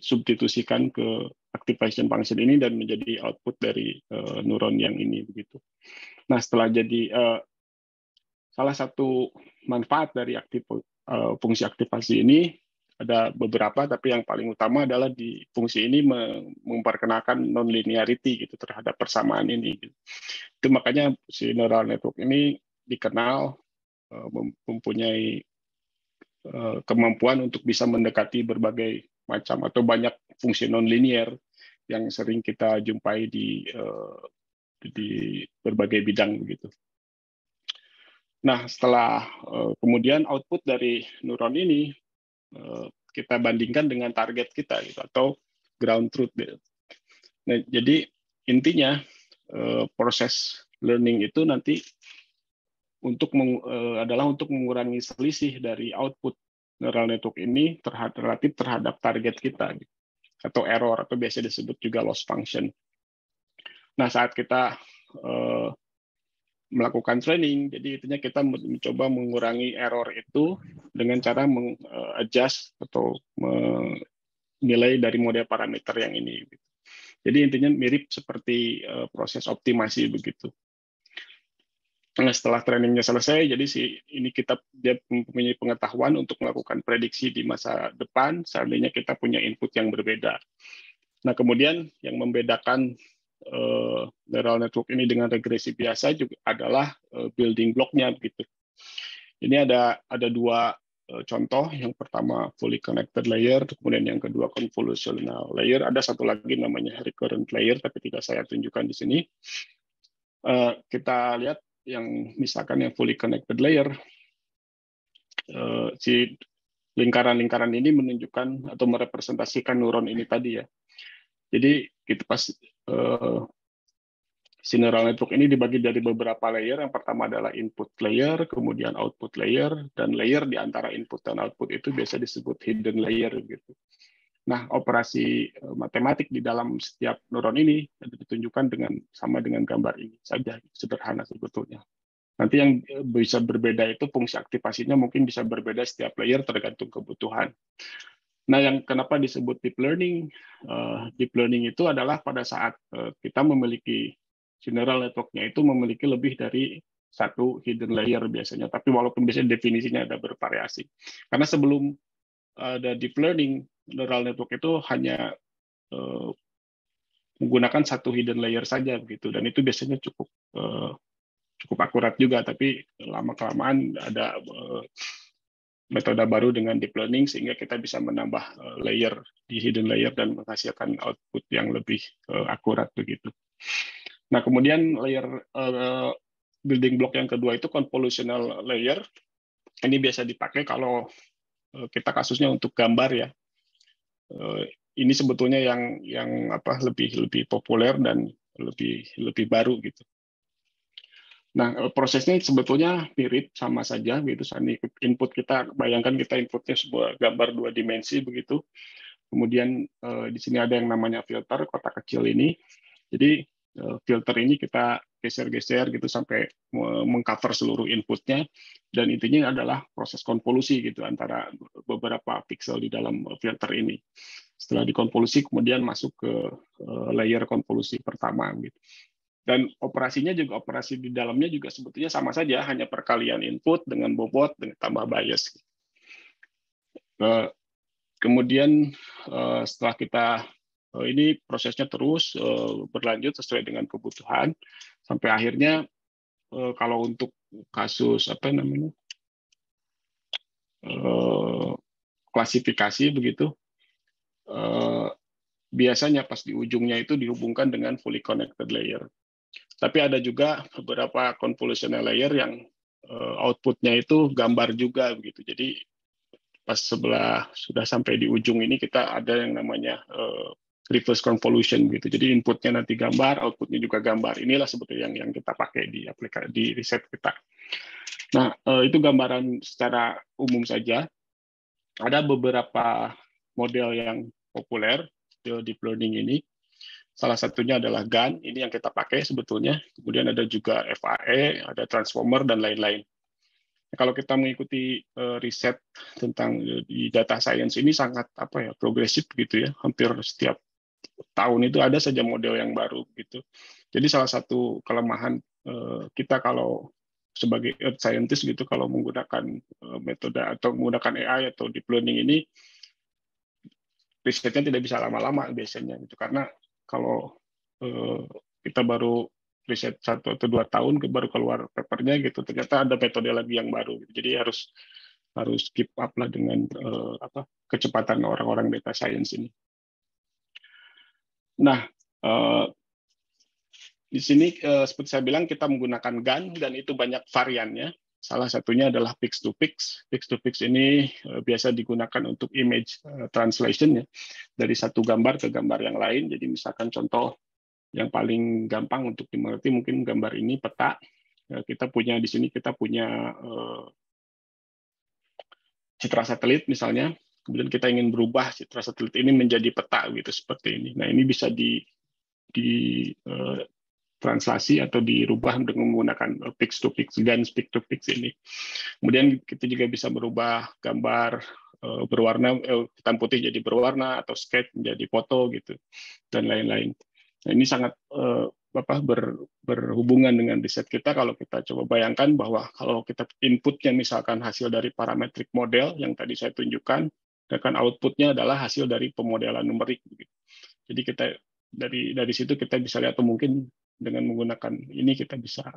substitusikan ke activation function ini dan menjadi output dari neuron yang ini begitu. Nah, setelah jadi salah satu manfaat dari fungsi aktivasi ini ada beberapa, tapi yang paling utama adalah di fungsi ini memperkenalkan non-linearity gitu terhadap persamaan ini. Gitu. Itu makanya si neural network ini dikenal mempunyai kemampuan untuk bisa mendekati berbagai macam atau banyak fungsi non-linear yang sering kita jumpai di berbagai bidang begitu. Nah, setelah kemudian output dari neuron ini kita bandingkan dengan target kita gitu, atau ground truth. Nah, jadi intinya proses learning itu nanti adalah untuk mengurangi selisih dari output neural network ini relatif terhadap target kita gitu, atau error, atau biasa disebut juga loss function. Nah, saat kita melakukan training, jadi intinya kita mencoba mengurangi error itu dengan cara adjust atau menilai dari model parameter yang ini. Jadi intinya mirip seperti proses optimasi begitu. Nah, setelah trainingnya selesai, jadi dia mempunyai pengetahuan untuk melakukan prediksi di masa depan, seandainya kita punya input yang berbeda. Nah, kemudian yang membedakan neural network ini dengan regresi biasa juga adalah building block-nya begitu. Ini ada dua contoh. Yang pertama fully connected layer, kemudian yang kedua convolutional layer. Ada satu lagi namanya recurrent layer, tapi tidak saya tunjukkan di sini. Kita lihat yang misalkan yang fully connected layer, si lingkaran-lingkaran ini menunjukkan atau merepresentasikan neuron ini tadi ya. Jadi kita pas si neural network ini dibagi dari beberapa layer. Yang pertama adalah input layer, kemudian output layer, dan layer di antara input dan output itu biasa disebut hidden layer gitu. Nah, operasi matematik di dalam setiap neuron ini ditunjukkan sama dengan gambar ini saja, sederhana sebetulnya. Nanti yang bisa berbeda itu fungsi aktivasinya mungkin bisa berbeda setiap layer tergantung kebutuhan. Nah, yang kenapa disebut deep learning? Deep learning itu adalah pada saat kita memiliki si neural network-nya itu memiliki lebih dari satu hidden layer biasanya. Tapi walaupun biasanya definisinya ada bervariasi. Karena sebelum ada deep learning, neural network itu hanya menggunakan satu hidden layer saja begitu, dan itu biasanya cukup akurat juga, tapi lama-kelamaan ada metode baru dengan deep learning sehingga kita bisa menambah layer di hidden layer dan menghasilkan output yang lebih akurat begitu. Nah, kemudian layer building block yang kedua itu convolutional layer. Ini biasa dipakai kalau kita kasusnya untuk gambar ya. Ini sebetulnya yang lebih populer dan lebih baru gitu. Nah, prosesnya sebetulnya mirip, sama saja gitu. Input kita, bayangkan kita inputnya sebuah gambar 2 dimensi begitu. Kemudian di sini ada yang namanya filter, kotak kecil ini. Jadi filter ini kita geser-geser gitu sampai mengcover seluruh inputnya, dan intinya adalah proses konvolusi gitu antara beberapa pixel di dalam filter ini. Setelah dikonvolusi kemudian masuk ke layer konvolusi pertama gitu. Dan operasinya juga, operasi di dalamnya juga sebetulnya sama saja, hanya perkalian input dengan bobot dengan tambah bias. Kemudian setelah kita ini prosesnya terus berlanjut sesuai dengan kebutuhan sampai akhirnya kalau untuk kasus klasifikasi begitu, biasanya pas di ujungnya itu dihubungkan dengan fully connected layer. Tapi ada juga beberapa convolutional layer yang outputnya itu gambar juga begitu. Jadi pas sebelah sudah sampai di ujung ini kita ada yang namanya reverse convolution gitu. Jadi inputnya nanti gambar, outputnya juga gambar. Inilah sebetulnya yang kita pakai di aplikasi di riset kita. Nah, itu gambaran secara umum saja. Ada beberapa model yang populer deep learning ini. Salah satunya adalah GAN, ini yang kita pakai sebetulnya. Kemudian ada juga FAE, ada transformer, dan lain-lain. Kalau kita mengikuti riset tentang di data science ini sangat progresif gitu ya. Hampir setiap tahun itu ada saja model yang baru gitu. Jadi salah satu kelemahan kita kalau sebagai earth scientist gitu, kalau menggunakan metode atau menggunakan AI atau deep learning ini, risetnya tidak bisa lama-lama biasanya gitu, karena kalau kita baru riset 1 atau 2 tahun baru keluar papernya gitu, ternyata ada metode lagi yang baru. Jadi harus keep up lah dengan kecepatan orang-orang data science ini. Nah, di sini seperti saya bilang kita menggunakan GAN dan itu banyak variannya. Salah satunya adalah pix-to-pix. Pix-to-pix ini biasa digunakan untuk image translation ya, dari satu gambar ke gambar yang lain. Jadi misalkan contoh yang paling gampang untuk dimengerti mungkin gambar ini peta. Kita punya di sini citra satelit misalnya. Kemudian kita ingin berubah citra satelit ini menjadi peta gitu seperti ini. Nah, ini bisa translasi atau dirubah dengan menggunakan pix-to-pix, GAN pix-to-pix ini. Kemudian kita juga bisa berubah gambar berwarna hitam putih jadi berwarna, atau sketch menjadi foto gitu, dan lain-lain. Nah, ini sangat berhubungan dengan riset kita. Kalau kita coba bayangkan bahwa kalau kita inputnya misalkan hasil dari parametric model yang tadi saya tunjukkan, dan outputnya adalah hasil dari pemodelan numerik. Jadi kita dari situ kita bisa lihat, atau mungkin dengan menggunakan ini kita bisa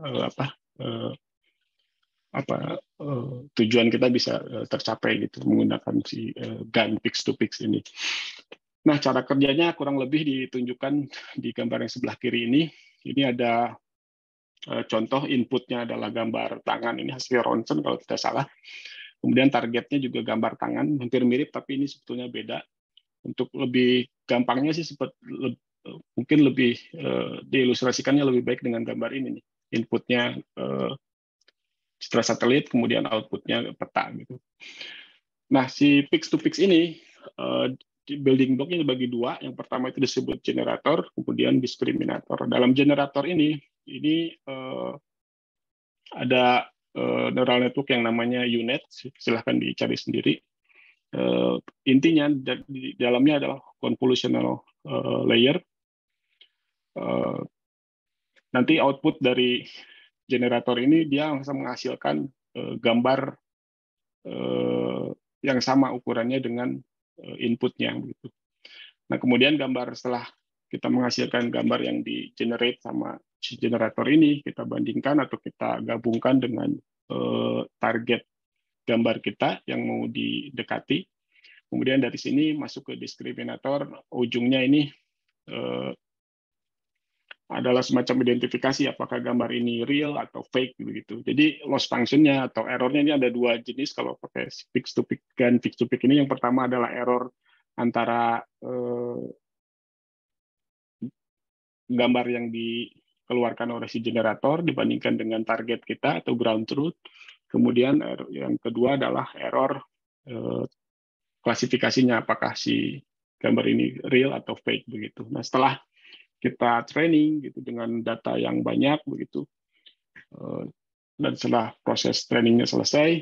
tujuan kita bisa tercapai gitu menggunakan si GAN Pix to Pix ini. Nah, cara kerjanya kurang lebih ditunjukkan di gambar yang sebelah kiri ini. Ini ada contoh inputnya adalah gambar tangan, ini hasil ronsen kalau tidak salah. Kemudian targetnya juga gambar tangan, hampir mirip tapi ini sebetulnya beda. Untuk lebih gampangnya sih mungkin lebih diilustrasikannya lebih baik dengan gambar ini nih. Inputnya citra satelit, kemudian outputnya peta gitu. Nah, si Pix to Pix ini building block-nya dibagi dua. Yang pertama itu disebut generator, kemudian diskriminator. Dalam generator ini ada neural network yang namanya UNet, silahkan dicari sendiri. Intinya di dalamnya adalah convolutional layer. Nanti output dari generator ini dia bisa menghasilkan gambar yang sama ukurannya dengan inputnya begitu. Nah, kemudian gambar setelah kita menghasilkan gambar yang di-generate sama generator ini, kita bandingkan atau kita gabungkan dengan target gambar kita yang mau didekati. Kemudian dari sini masuk ke diskriminator, ujungnya ini adalah semacam identifikasi apakah gambar ini real atau fake begitu. Jadi loss function-nya atau error-nya ini ada dua jenis kalau pakai Pix to Pix dan Pix to Pix ini. Yang pertama adalah error antara gambar yang dikeluarkan oleh si generator dibandingkan dengan target kita atau ground truth. Kemudian yang kedua adalah error klasifikasinya apakah si gambar ini real atau fake begitu. Nah, setelah kita training gitu dengan data yang banyak begitu, dan setelah proses trainingnya selesai,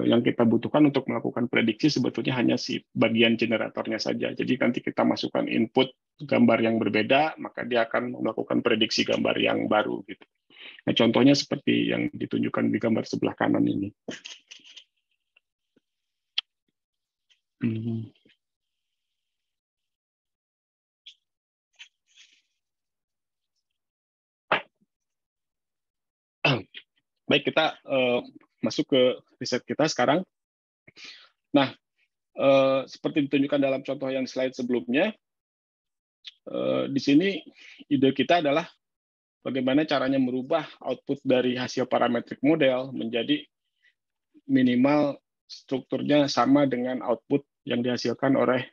yang kita butuhkan untuk melakukan prediksi sebetulnya hanya si bagian generatornya saja. Jadi nanti kita masukkan input gambar yang berbeda, maka dia akan melakukan prediksi gambar yang baru gitu. Nah, contohnya seperti yang ditunjukkan di gambar sebelah kanan ini. Baik, kita masuk ke riset kita sekarang. Nah, seperti ditunjukkan dalam contoh yang slide sebelumnya, di sini ide kita adalah bagaimana caranya merubah output dari hasil parametric model menjadi minimal strukturnya sama dengan output yang dihasilkan oleh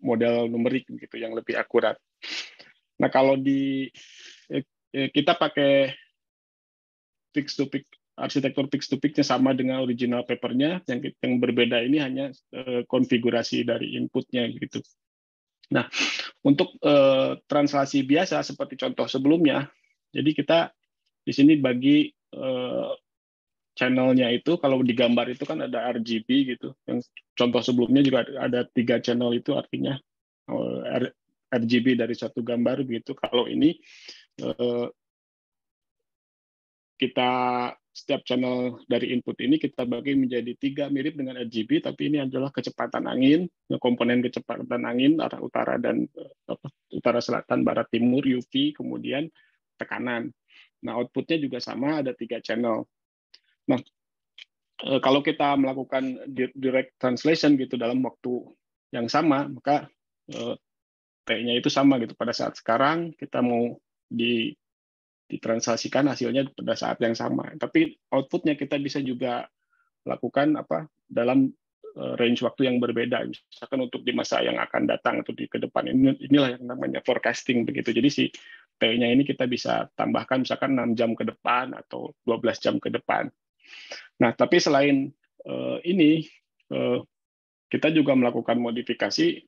model numerik gitu yang lebih akurat. Nah, kalau kita pakai Pix to Pix, arsitektur Pix to Pix-nya sama dengan original paper-nya, yang berbeda ini hanya konfigurasi dari inputnya gitu. Nah, untuk translasi biasa seperti contoh sebelumnya, jadi kita di sini bagi channel-nya itu, kalau di gambar itu kan ada RGB gitu. Yang contoh sebelumnya juga ada 3 channel, itu artinya RGB dari satu gambar begitu. Kalau ini kita setiap channel dari input ini kita bagi menjadi 3 mirip dengan RGB, tapi ini adalah kecepatan angin, komponen kecepatan angin arah utara dan utara selatan barat timur UV, kemudian tekanan. Nah, outputnya juga sama, ada 3 channel. Nah, kalau kita melakukan direct translation gitu dalam waktu yang sama, maka T-nya itu sama gitu. Pada saat sekarang kita mau ditranslasikan hasilnya pada saat yang sama. Tapi outputnya kita bisa juga lakukan dalam range waktu yang berbeda. Misalkan untuk di masa yang akan datang atau di ke depan, inilah yang namanya forecasting begitu. Jadi si T-nya ini kita bisa tambahkan misalkan 6 jam ke depan atau 12 jam ke depan. Nah, tapi selain ini, kita juga melakukan modifikasi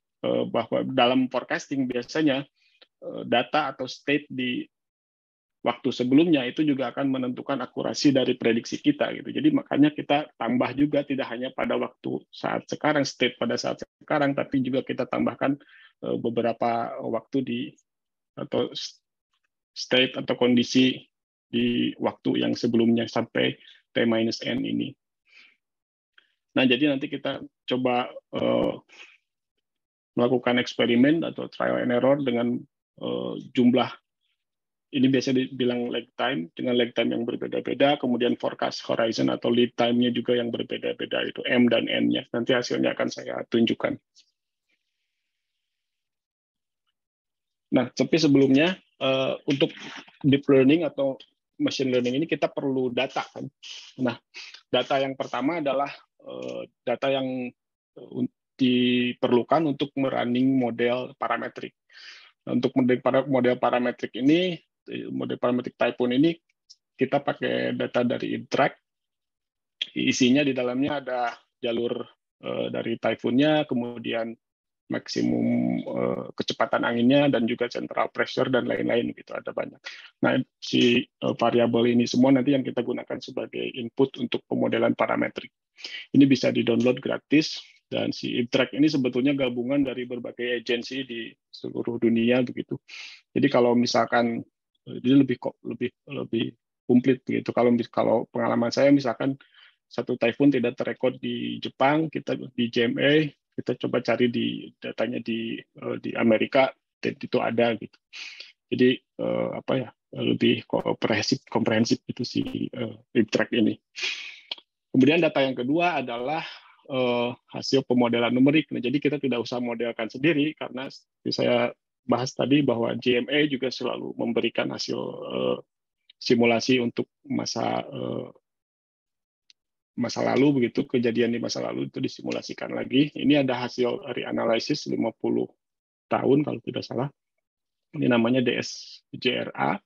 bahwa dalam forecasting biasanya data atau state di waktu sebelumnya itu juga akan menentukan akurasi dari prediksi kita gitu. Jadi makanya kita tambah juga tidak hanya pada waktu saat sekarang, state pada saat sekarang, tapi juga kita tambahkan beberapa waktu atau state atau kondisi di waktu yang sebelumnya sampai T-N ini. Nah, jadi nanti kita coba melakukan eksperimen atau trial and error dengan jumlah, ini biasa dibilang lag time, dengan lag time yang berbeda-beda, kemudian forecast horizon atau lead time-nya juga yang berbeda-beda, itu M dan N-nya. Nanti hasilnya akan saya tunjukkan. Nah, tapi sebelumnya, untuk deep learning atau machine learning ini kita perlu data, kan? Nah, data yang pertama adalah data yang diperlukan untuk merunning model parametrik. Untuk model parametrik ini, model parametrik Typhoon ini, kita pakai data dari InTrack. Isinya di dalamnya ada jalur dari Typhoon-nya, kemudian maksimum kecepatan anginnya, dan juga central pressure, dan lain-lain, gitu, ada banyak. Nah, si variabel ini semua nanti yang kita gunakan sebagai input untuk pemodelan parametrik. Ini bisa di-download gratis, dan si InTrack ini sebetulnya gabungan dari berbagai agensi di seluruh dunia, begitu. Jadi kalau misalkan dia lebih komplit begitu. Kalau pengalaman saya, misalkan satu Typhoon tidak terrekod di Jepang, kita di JMA, kita coba cari datanya di Amerika, dan itu ada, gitu. Jadi lebih komprehensif gitu si InTrack ini. Kemudian data yang kedua adalah hasil pemodelan numerik. Nah, jadi kita tidak usah modelkan sendiri, karena seperti saya bahas tadi bahwa GMA juga selalu memberikan hasil simulasi untuk masa lalu, begitu, kejadian di masa lalu itu disimulasikan lagi. Ini ada hasil reanalysis 50 tahun kalau tidak salah. Ini namanya DSJRA.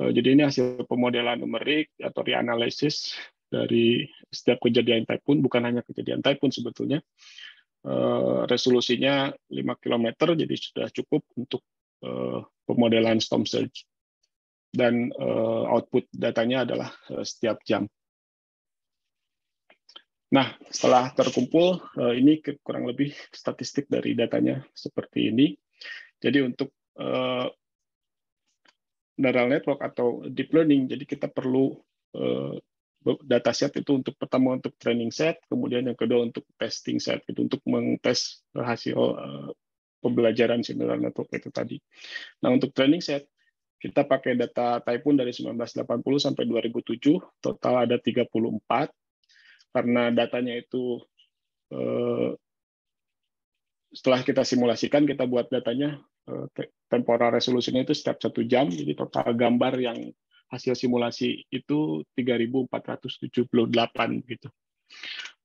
Jadi ini hasil pemodelan numerik atau reanalysis dari setiap kejadian Typhoon, bukan hanya kejadian Typhoon sebetulnya. Resolusinya 5 km, jadi sudah cukup untuk pemodelan storm surge. Dan output datanya adalah setiap jam. Nah, setelah terkumpul, ini kurang lebih statistik dari datanya seperti ini. Jadi untuk neural network atau deep learning, jadi kita perlu dataset itu pertama untuk training set, kemudian yang kedua untuk testing set, itu untuk mengtes hasil pembelajaran si neural network itu tadi. Nah, untuk training set, kita pakai data Typhoon dari 1980 sampai 2007, total ada 34. Karena datanya itu setelah kita simulasikan, kita buat datanya, temporal resolusinya itu setiap 1 jam, jadi total gambar yang hasil simulasi itu 3.478 gitu.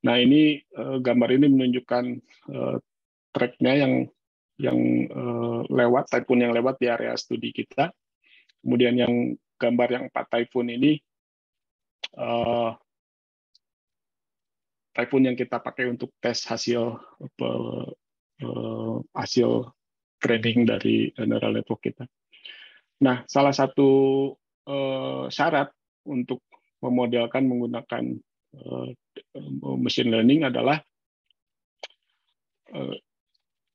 Nah, ini gambar ini menunjukkan track-nya yang lewat, Typhoon yang lewat di area studi kita. Kemudian yang gambar yang 4 Typhoon ini Typhoon yang kita pakai untuk tes hasil training dari neural network kita. Nah, salah satu syarat untuk memodelkan menggunakan machine learning adalah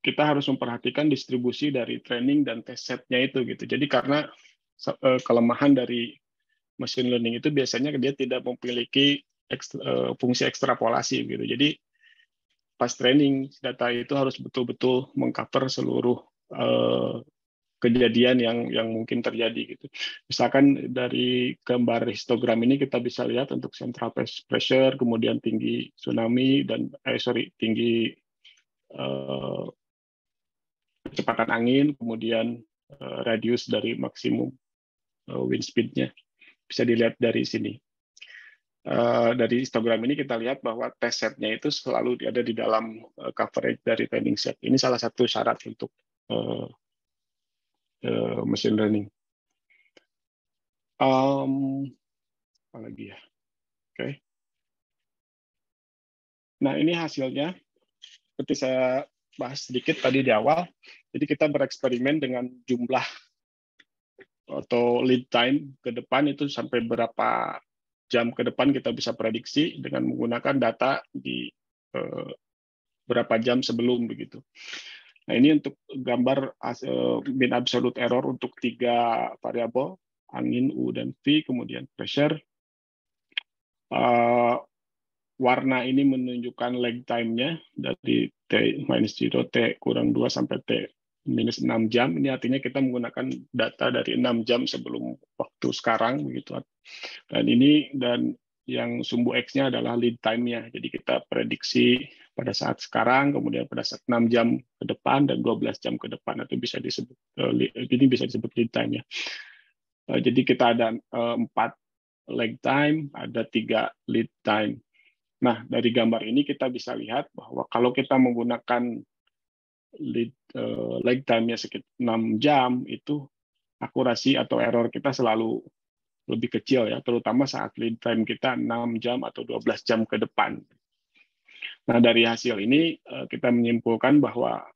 kita harus memperhatikan distribusi dari training dan test set-nya itu, gitu. Jadi karena kelemahan dari machine learning itu biasanya dia tidak memiliki fungsi ekstrapolasi, gitu. Jadi pas training, data itu harus betul-betul mengcover seluruh kejadian yang mungkin terjadi, gitu. Misalkan dari gambar histogram ini kita bisa lihat untuk central pressure, kemudian tinggi tsunami, dan tinggi kecepatan angin, kemudian radius dari maksimum wind speed-nya. Bisa dilihat dari sini. Dari histogram ini kita lihat bahwa test set-nya itu selalu ada di dalam coverage dari training set. Ini salah satu syarat untuk machine learning. Apa lagi ya? Oke. Nah, ini hasilnya. Seperti saya bahas sedikit tadi di awal. Jadi kita bereksperimen dengan jumlah atau lead time ke depan itu sampai berapa jam ke depan kita bisa prediksi dengan menggunakan data di berapa jam sebelum, begitu. Nah, ini untuk gambar mean absolute error untuk 3 variabel, angin, U, dan V, kemudian pressure. warna ini menunjukkan lag time-nya dari T-0, T kurang 2 sampai T-6 jam. Ini artinya kita menggunakan data dari 6 jam sebelum waktu sekarang begitu. Dan yang sumbu X-nya adalah lead time-nya. Jadi kita prediksi pada saat sekarang, kemudian pada saat 6 jam ke depan dan 12 jam ke depan, atau bisa disebut lead time-nya. Jadi kita ada 4 lag time, ada 3 lead time. Nah, dari gambar ini kita bisa lihat bahwa kalau kita menggunakan lag time-nya sekitar 6 jam, itu akurasi atau error kita selalu lebih kecil ya, terutama saat lead time kita 6 jam atau 12 jam ke depan. Nah, dari hasil ini kita menyimpulkan bahwa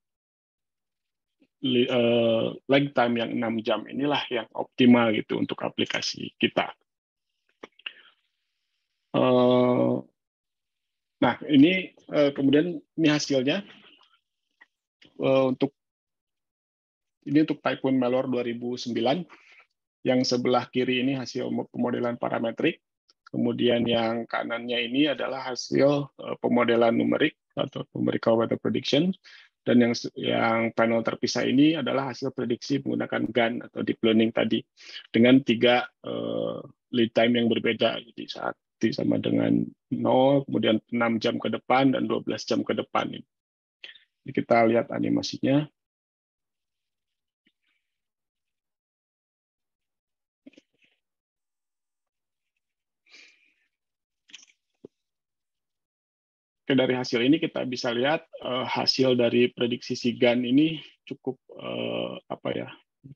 lag time yang 6 jam inilah yang optimal gitu untuk aplikasi kita. Nah, ini kemudian ini hasilnya untuk Typhoon Malware 2009. Yang sebelah kiri ini hasil pemodelan parametrik, kemudian yang kanannya ini adalah hasil pemodelan numerik atau numerical weather prediction, dan yang panel terpisah ini adalah hasil prediksi menggunakan GAN atau deep learning tadi dengan 3 lead time yang berbeda. Jadi saat sama dengan 0, kemudian 6 jam ke depan dan 12 jam ke depan. Jadi kita lihat animasinya. Dari hasil ini kita bisa lihat hasil dari prediksi si GAN ini cukup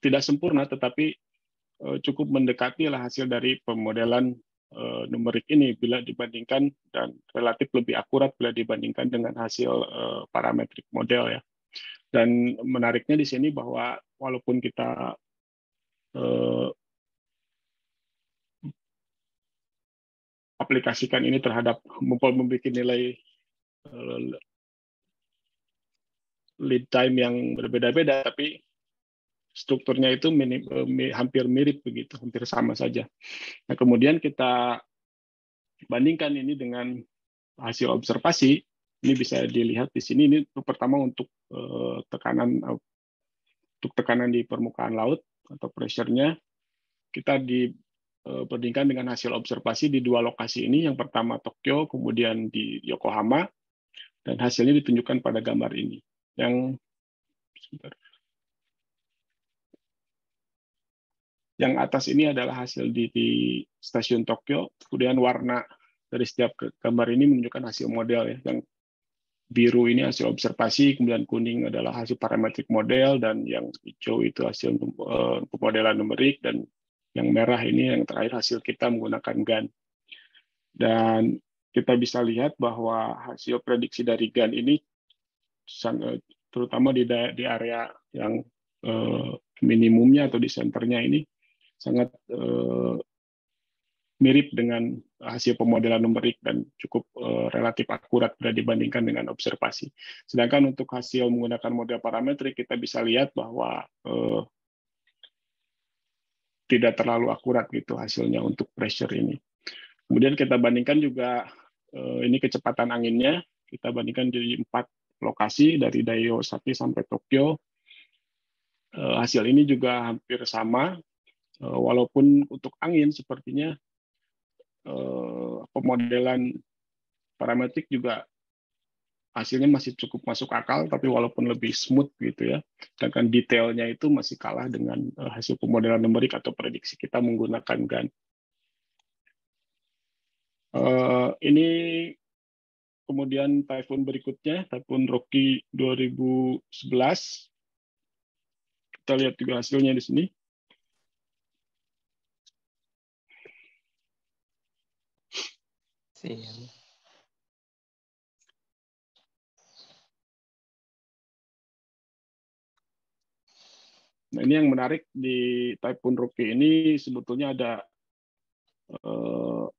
tidak sempurna, tetapi cukup mendekati lah hasil dari pemodelan numerik ini bila dibandingkan, dan relatif lebih akurat bila dibandingkan dengan hasil parametrik model ya. Dan menariknya di sini bahwa walaupun kita aplikasikan ini terhadap membuat nilai lead time yang berbeda-beda, tapi strukturnya itu hampir mirip begitu, hampir sama saja. Nah, kemudian kita bandingkan ini dengan hasil observasi. Ini bisa dilihat di sini. Ini pertama untuk tekanan di permukaan laut atau pressure-nya. Kita dibandingkan dengan hasil observasi di 2 lokasi ini. Yang pertama Tokyo, kemudian di Yokohama. Dan hasilnya ditunjukkan pada gambar ini. Yang atas ini adalah hasil di stasiun Tokyo. Kemudian warna dari setiap gambar ini menunjukkan hasil model ya. Yang biru ini hasil observasi, kemudian kuning adalah hasil parametrik model, dan yang hijau itu hasil pemodelan numerik, dan yang merah ini yang terakhir hasil kita menggunakan GAN. Dan kita bisa lihat bahwa hasil prediksi dari GAN ini terutama di area yang minimumnya atau di senternya ini sangat mirip dengan hasil pemodelan numerik dan cukup relatif akurat bila dibandingkan dengan observasi. Sedangkan untuk hasil menggunakan model parametrik kita bisa lihat bahwa tidak terlalu akurat gitu hasilnya untuk pressure ini. Kemudian kita bandingkan juga ini kecepatan anginnya, kita bandingkan di 4 lokasi dari Daeho Osaki sampai Tokyo. Hasil ini juga hampir sama, walaupun untuk angin sepertinya pemodelan parametrik juga hasilnya masih cukup masuk akal, tapi walaupun lebih smooth gitu ya, sedangkan detailnya itu masih kalah dengan hasil pemodelan numerik atau prediksi kita menggunakan GAN. Ini kemudian Typhoon berikutnya, Typhoon Rocky 2011. Kita lihat juga hasilnya di sini. Nah, ini yang menarik di Typhoon Rocky ini sebetulnya ada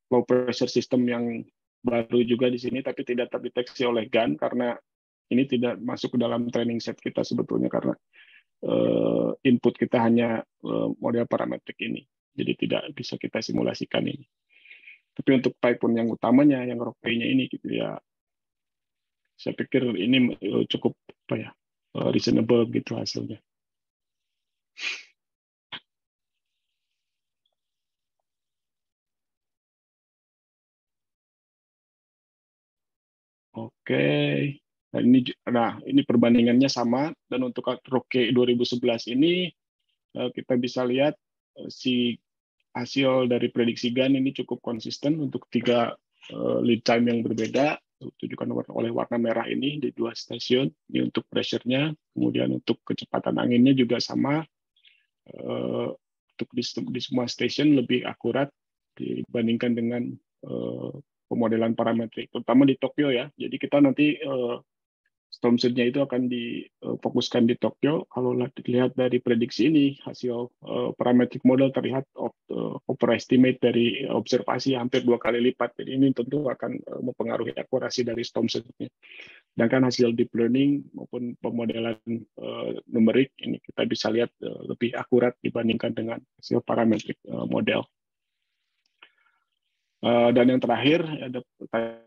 low pressure system yang baru juga di sini, tapi tidak terdeteksi oleh GAN karena ini tidak masuk ke dalam training set kita sebetulnya, karena input kita hanya model parametrik ini, jadi tidak bisa kita simulasikan ini. Tapi untuk typhoon yang utamanya, yang Rockaway-nya ini gitu ya, saya pikir ini cukup apa ya, reasonable gitu hasilnya. Oke, nah ini perbandingannya sama, dan untuk Rookie 2011 ini kita bisa lihat si hasil dari prediksi GAN ini cukup konsisten untuk 3 lead time yang berbeda, ditunjukkan oleh warna merah ini di 2 stasiun. Ini untuk pressure-nya, kemudian untuk kecepatan anginnya juga sama. Untuk di semua stasiun lebih akurat dibandingkan dengan pemodelan parametrik, terutama di Tokyo ya. Jadi kita nanti storm surge-nya itu akan difokuskan di Tokyo. Kalau dilihat dari prediksi ini, hasil parametric model terlihat overestimate dari observasi hampir 2 kali lipat. Jadi ini tentu akan mempengaruhi akurasi dari storm surge-nya. Sedangkan hasil deep learning maupun pemodelan numerik ini kita bisa lihat lebih akurat dibandingkan dengan hasil parametric model. Dan yang terakhir ada pertanyaan.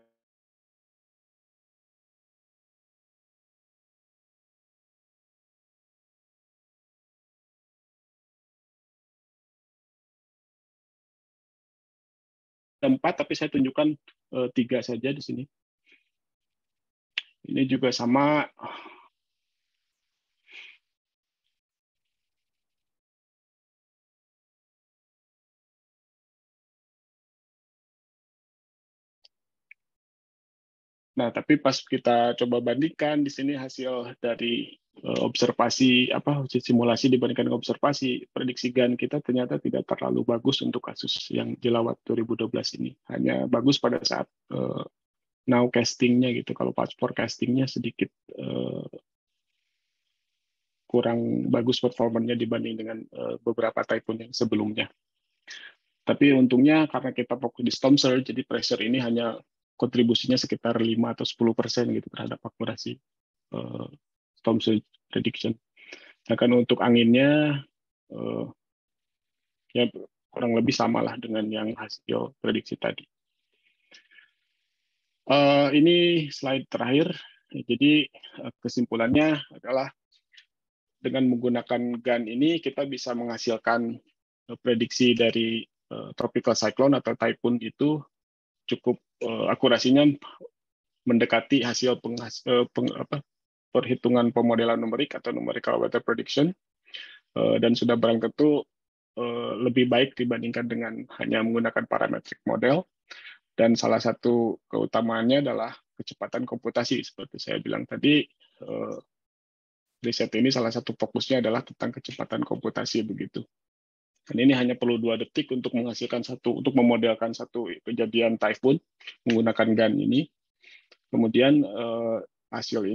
Ada 4, tapi saya tunjukkan 3 saja di sini. Ini juga sama. Nah, tapi pas kita coba bandingkan di sini hasil dari observasi simulasi dibandingkan dengan observasi, prediksi GAN kita ternyata tidak terlalu bagus untuk kasus yang Jelawat 2012 ini. Hanya bagus pada saat now castingnya gitu. Kalau pas forecastingnya sedikit kurang bagus performanya dibanding dengan beberapa typhoon yang sebelumnya. Tapi untungnya karena kita fokus di storm surge, jadi pressure ini hanya kontribusinya sekitar 5 atau 10% gitu terhadap akurasi storm surge prediction. Sedangkan untuk anginnya ya kurang lebih samalah dengan yang hasil prediksi tadi. Ini slide terakhir. Jadi kesimpulannya adalah dengan menggunakan GAN ini kita bisa menghasilkan prediksi dari tropical cyclone atau typhoon itu cukup akurasinya mendekati hasil perhitungan pemodelan numerik atau numerical weather prediction, dan sudah barang tentu lebih baik dibandingkan dengan hanya menggunakan parametric model. Dan salah satu keutamaannya adalah kecepatan komputasi. Seperti saya bilang tadi, riset ini salah satu fokusnya adalah tentang kecepatan komputasi begitu. Dan ini hanya perlu 2 detik untuk memodelkan satu kejadian typhoon menggunakan GAN ini. Kemudian hasil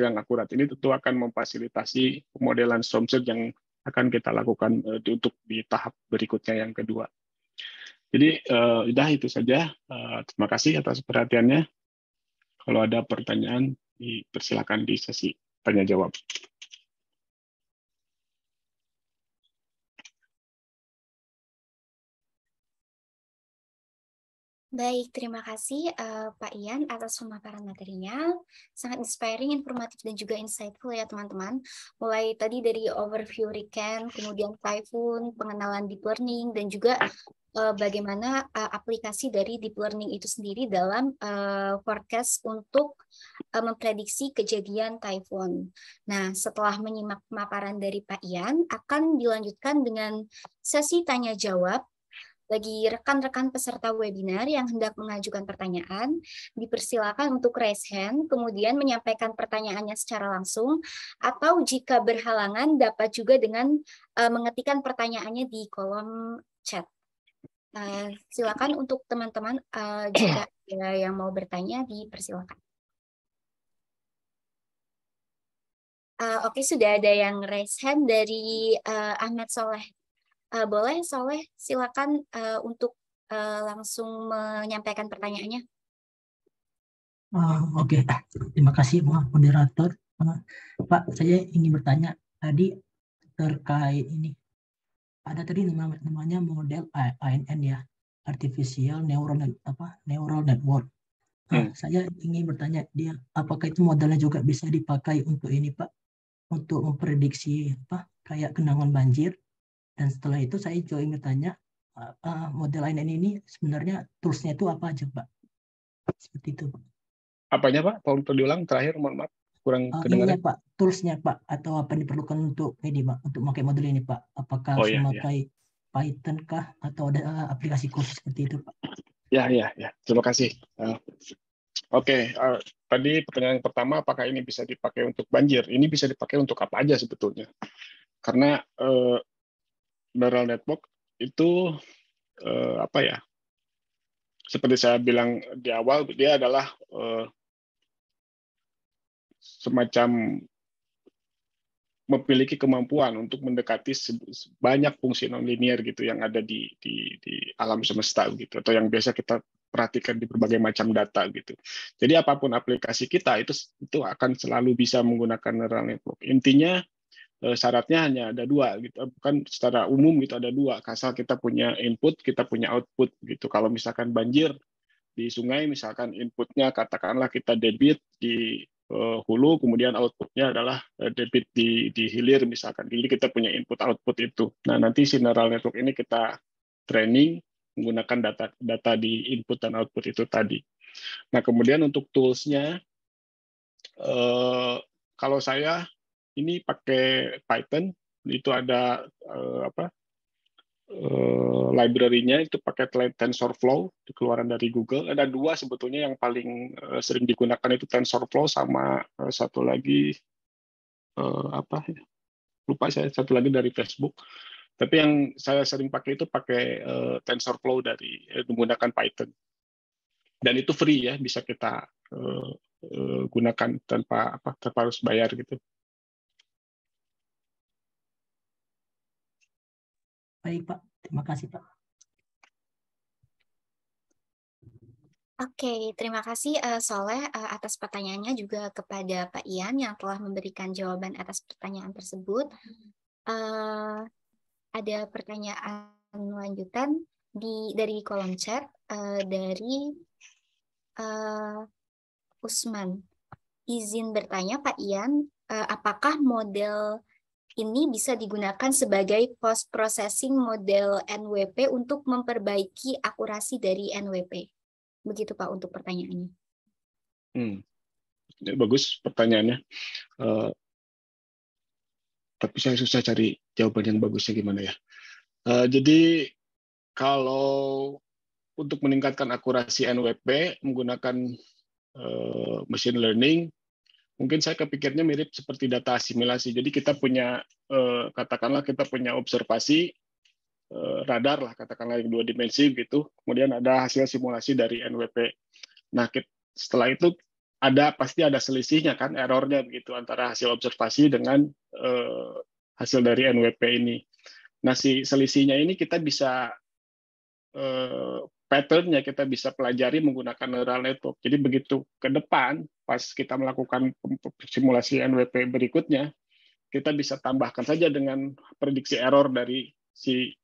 yang akurat ini tentu akan memfasilitasi pemodelan storm surge yang akan kita lakukan untuk di tahap berikutnya yang kedua. Jadi udah itu saja. Terima kasih atas perhatiannya. Kalau ada pertanyaan, dipersilakan di sesi tanya jawab. Baik, terima kasih Pak Ian atas pemaparan materinya. Sangat inspiring, informatif, dan juga insightful ya teman-teman. Mulai tadi dari overview recap, kemudian typhoon, pengenalan deep learning, dan juga bagaimana aplikasi dari deep learning itu sendiri dalam forecast untuk memprediksi kejadian typhoon. Nah, setelah menyimak pemaparan dari Pak Ian, akan dilanjutkan dengan sesi tanya-jawab. Bagi rekan-rekan peserta webinar yang hendak mengajukan pertanyaan, dipersilakan untuk raise hand, kemudian menyampaikan pertanyaannya secara langsung, atau jika berhalangan dapat juga dengan mengetikkan pertanyaannya di kolom chat. Silakan untuk teman-teman jika ada yang mau bertanya, dipersilakan. Oke, sudah ada yang raise hand dari Ahmed Soleh. Boleh, Soleh, silakan untuk langsung menyampaikan pertanyaannya. Oke, terima kasih moderator. Pak, saya ingin bertanya tadi terkait ini. Ada tadi namanya model ANN ya. artificial neural network. Saya ingin bertanya dia, apakah itu modelnya juga bisa dipakai untuk ini Pak, untuk memprediksi kayak genangan banjir? Dan setelah itu saya juga ingin bertanya, model ANN ini sebenarnya toolsnya itu apa aja Pak? Seperti itu Pak. Apanya Pak? Perlu diulang terakhir, mohon maaf, kurang kedengaran. Ininya Pak, toolsnya Pak, atau apa yang diperlukan untuk ini Pak, untuk memakai model ini Pak? Apakah harus memakai Python kah, atau ada aplikasi khusus seperti itu Pak? Ya. Terima kasih. Oke, tadi pertanyaan pertama, apakah ini bisa dipakai untuk banjir? Ini bisa dipakai untuk apa aja sebetulnya? Karena neural network itu seperti saya bilang di awal, dia adalah semacam memiliki kemampuan untuk mendekati banyak fungsi nonlinear gitu yang ada di alam semesta gitu, atau yang biasa kita perhatikan di berbagai macam data gitu. Jadi apapun aplikasi kita itu akan selalu bisa menggunakan neural network. Intinya syaratnya hanya ada dua gitu, bukan secara umum gitu, ada dua. Asal kita punya input, kita punya output gitu. Kalau misalkan banjir di sungai, misalkan inputnya katakanlah kita debit di hulu, kemudian outputnya adalah debit di hilir misalkan. Jadi kita punya input output itu. Nah, nanti si neural network ini kita training menggunakan data di input dan output itu tadi. Nah, kemudian untuk tools-nya, kalau saya ini pakai Python, itu ada library-nya itu pakai TensorFlow, keluaran dari Google. Ada dua sebetulnya yang paling sering digunakan, itu TensorFlow sama satu lagi lupa saya, satu lagi dari Facebook. Tapi yang saya sering pakai itu pakai TensorFlow dari menggunakan Python. Dan itu free ya, bisa kita gunakan tanpa harus bayar gitu. Baik Pak, terima kasih Pak. Oke, terima kasih Soleh atas pertanyaannya, juga kepada Pak Ian yang telah memberikan jawaban atas pertanyaan tersebut. Ada pertanyaan lanjutan dari kolom chat dari Usman. Izin bertanya Pak Ian, apakah model ini bisa digunakan sebagai post-processing model NWP untuk memperbaiki akurasi dari NWP? Begitu Pak untuk pertanyaannya. Bagus pertanyaannya. Tapi saya susah cari jawaban yang bagusnya gimana ya. Jadi kalau untuk meningkatkan akurasi NWP menggunakan machine learning, mungkin saya kepikirnya mirip seperti data asimilasi. Jadi kita punya, katakanlah kita punya observasi radar lah, katakanlah yang 2 dimensi gitu. Kemudian ada hasil simulasi dari NWP. Nah, setelah itu pasti ada selisihnya kan, errornya begitu antara hasil observasi dengan hasil dari NWP ini. Nah, si selisihnya ini kita bisa pattern-nya kita bisa pelajari menggunakan neural network. Jadi begitu ke depan, pas kita melakukan simulasi NWP berikutnya, kita bisa tambahkan saja dengan prediksi error dari si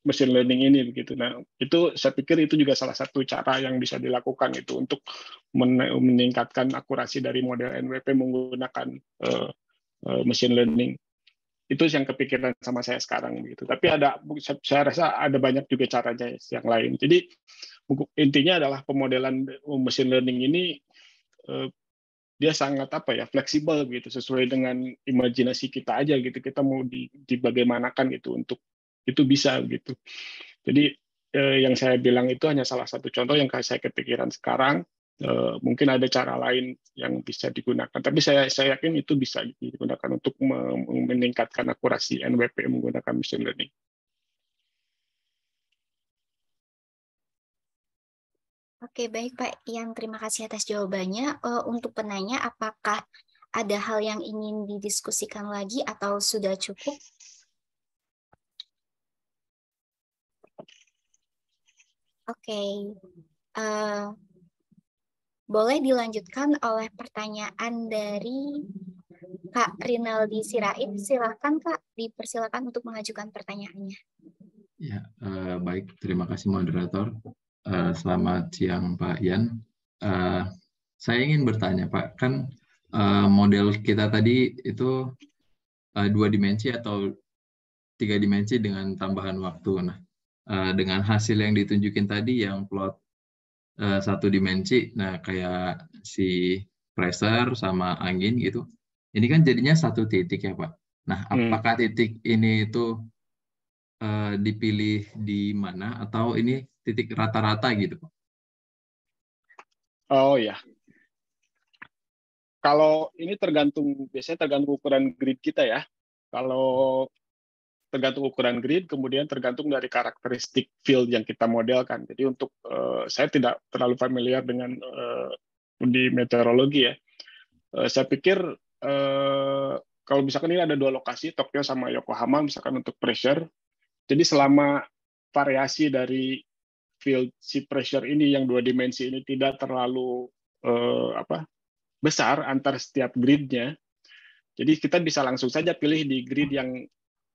machine learning ini begitu. Nah, itu saya pikir itu juga salah satu cara yang bisa dilakukan itu untuk meningkatkan akurasi dari model NWP menggunakan machine learning. Itu yang kepikiran sama saya sekarang begitu. Tapi saya rasa ada banyak juga caranya yang lain. Jadi intinya adalah pemodelan machine learning ini dia sangat fleksibel gitu, sesuai dengan imajinasi kita aja gitu. Kita mau dibagaimanakan gitu, untuk itu bisa gitu. Jadi yang saya bilang itu hanya salah satu contoh yang saya kepikiran sekarang. Mungkin ada cara lain yang bisa digunakan, tapi saya yakin itu bisa digunakan untuk meningkatkan akurasi NWP menggunakan machine learning. Oke, baik Pak Ian, terima kasih atas jawabannya. Untuk penanya, apakah ada hal yang ingin didiskusikan lagi atau sudah cukup? Oke, boleh dilanjutkan oleh pertanyaan dari Kak Rinaldi Sirait. Silakan Kak, dipersilakan untuk mengajukan pertanyaannya. Ya, baik. Terima kasih moderator. Selamat siang Pak Ian. Saya ingin bertanya Pak, kan model kita tadi itu 2 dimensi atau 3 dimensi dengan tambahan waktu. Nah, dengan hasil yang ditunjukin tadi yang plot 1 dimensi, nah kayak si pressure sama angin gitu, ini kan jadinya 1 titik ya Pak. Nah, apakah titik ini itu dipilih di mana atau ini titik rata-rata gitu Pak? Oh ya, kalau ini biasanya tergantung ukuran grid kita ya. Kalau tergantung ukuran grid, kemudian tergantung dari karakteristik field yang kita modelkan. Jadi untuk saya tidak terlalu familiar dengan di meteorologi ya. Saya pikir kalau misalkan ini ada 2 lokasi, Tokyo sama Yokohama, misalkan untuk pressure. Jadi selama variasi dari field si pressure ini yang 2 dimensi ini tidak terlalu besar antar setiap gridnya, jadi kita bisa langsung saja pilih di grid yang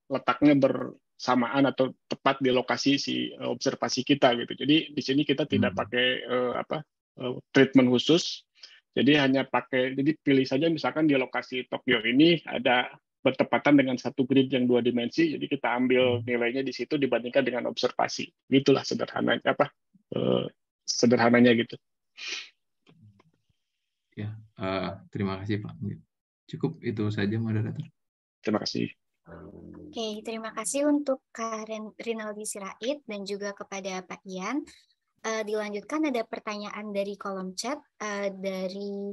letaknya bersamaan atau tepat di lokasi si observasi kita gitu. Jadi di sini kita tidak pakai treatment khusus. Jadi hanya jadi pilih saja misalkan di lokasi Tokyo ini ada bertepatan dengan 1 grid yang 2 dimensi, jadi kita ambil nilainya di situ dibandingkan dengan observasi. Gitulah sederhananya sederhananya gitu. Ya, terima kasih Pak. Cukup itu saja moderator. Terima kasih. Oke, terima kasih untuk Kak Rinaldi Sirait dan juga kepada Pak Ian. Dilanjutkan ada pertanyaan dari kolom chat dari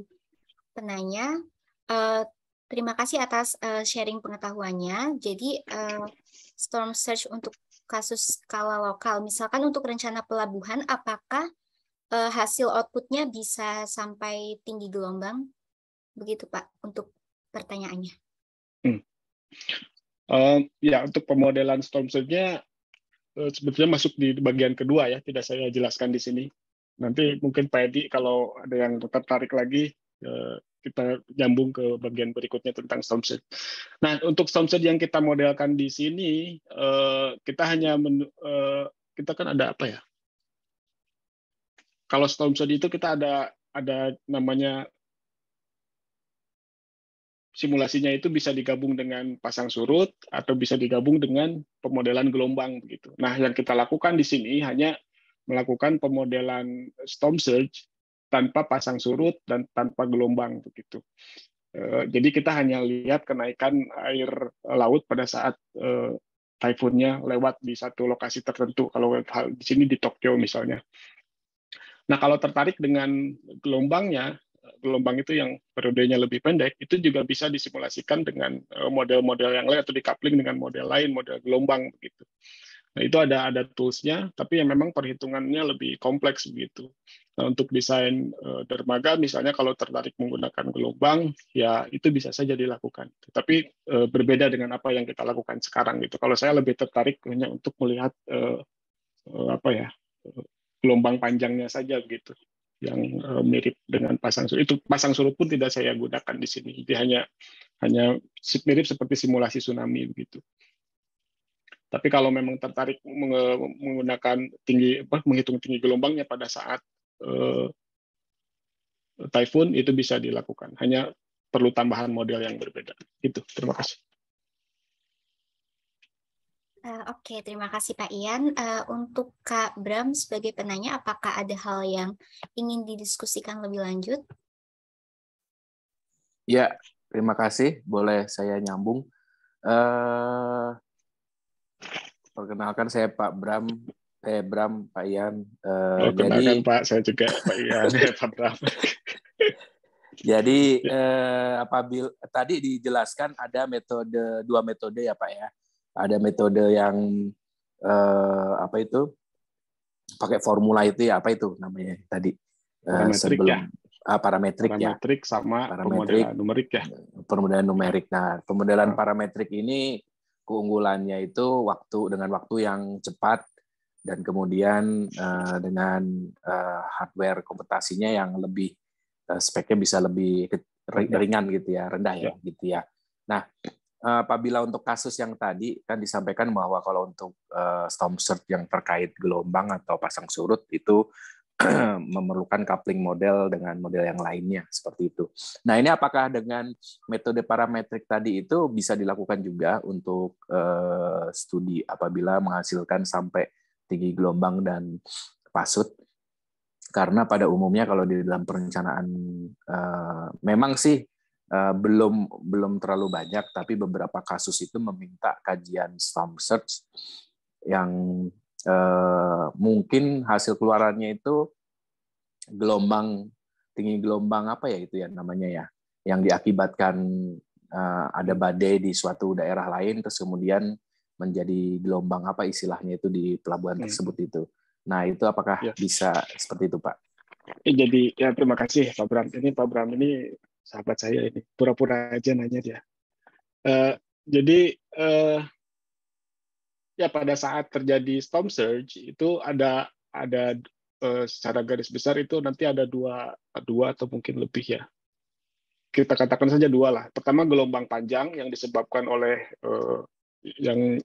penanya. Terima kasih atas sharing pengetahuannya. Jadi storm surge untuk kasus skala lokal, misalkan untuk rencana pelabuhan, apakah hasil outputnya bisa sampai tinggi gelombang? Begitu Pak untuk pertanyaannya. Ya, untuk pemodelan storm surge-nya sebetulnya masuk di bagian kedua ya, tidak saya jelaskan di sini. Nanti mungkin Pak Edi kalau ada yang tertarik lagi, kita nyambung ke bagian berikutnya tentang storm surge. Nah, untuk storm surge yang kita modelkan di sini, kita hanya kita kan ada apa ya? Kalau storm surge itu kita ada namanya simulasinya itu bisa digabung dengan pasang surut atau bisa digabung dengan pemodelan gelombang begitu. Nah, yang kita lakukan di sini hanya melakukan pemodelan storm surge tanpa pasang surut dan tanpa gelombang begitu. Jadi kita hanya lihat kenaikan air laut pada saat typhoon-nya lewat di satu lokasi tertentu. Kalau di sini di Tokyo misalnya. Nah, kalau tertarik dengan gelombangnya, gelombang itu yang periodenya lebih pendek, itu juga bisa disimulasikan dengan model-model yang lain atau di-coupling dengan model lain, model gelombang begitu. Nah, itu ada tools-nya, tapi yang memang perhitungannya lebih kompleks begitu. Nah, untuk desain dermaga, misalnya kalau tertarik menggunakan gelombang, ya itu bisa saja dilakukan. Tapi berbeda dengan apa yang kita lakukan sekarang gitu. Kalau saya lebih tertarik hanya untuk melihat gelombang panjangnya saja begitu, yang mirip dengan pasang surut. Itu pasang surut pun tidak saya gunakan di sini. Jadi hanya mirip seperti simulasi tsunami begitu. Tapi kalau memang tertarik menggunakan menghitung tinggi gelombangnya pada saat typhoon, itu bisa dilakukan. Hanya perlu tambahan model yang berbeda. Itu. Terima kasih. Oke, terima kasih Pak Ian. Untuk Kak Bram sebagai penanya, apakah ada hal yang ingin didiskusikan lebih lanjut? Ya, terima kasih. Boleh saya nyambung. Perkenalkan saya Pak Bram. Pak Ian. Kenalkan Pak, saya juga Pak Ian, Pak Bram. Jadi apabila tadi dijelaskan ada dua metode ya Pak ya. Ada metode yang pakai formula itu ya, apa itu namanya tadi? Parametrik ya. Parametrik sama pemodelan numerik ya. Pemodelan numerik. Nah, pemodelan parametrik ini keunggulannya itu dengan waktu yang cepat dan kemudian dengan hardware komputasinya yang lebih speknya bisa lebih ringan gitu ya, rendah ya gitu ya. Nah, apabila untuk kasus yang tadi kan disampaikan bahwa kalau untuk storm surge yang terkait gelombang atau pasang surut itu memerlukan coupling model dengan model yang lainnya seperti itu. Nah, ini apakah dengan metode parametrik tadi itu bisa dilakukan juga untuk studi apabila menghasilkan sampai tinggi gelombang dan pasut? Karena pada umumnya kalau di dalam perencanaan memang sih belum terlalu banyak, tapi beberapa kasus itu meminta kajian storm surge yang mungkin hasil keluarannya itu tinggi gelombang apa ya itu ya namanya ya, yang diakibatkan ada badai di suatu daerah lain terus kemudian menjadi gelombang apa istilahnya itu di pelabuhan tersebut itu. Nah, itu apakah bisa seperti itu, Pak? Jadi ya terima kasih Pak Bram. Ini Pak Bram ini sahabat saya ini. Pura-pura aja nanya dia. Jadi ya pada saat terjadi storm surge itu ada secara garis besar itu nanti ada dua atau mungkin lebih ya. Kita katakan saja dua lah. Pertama gelombang panjang yang disebabkan oleh yang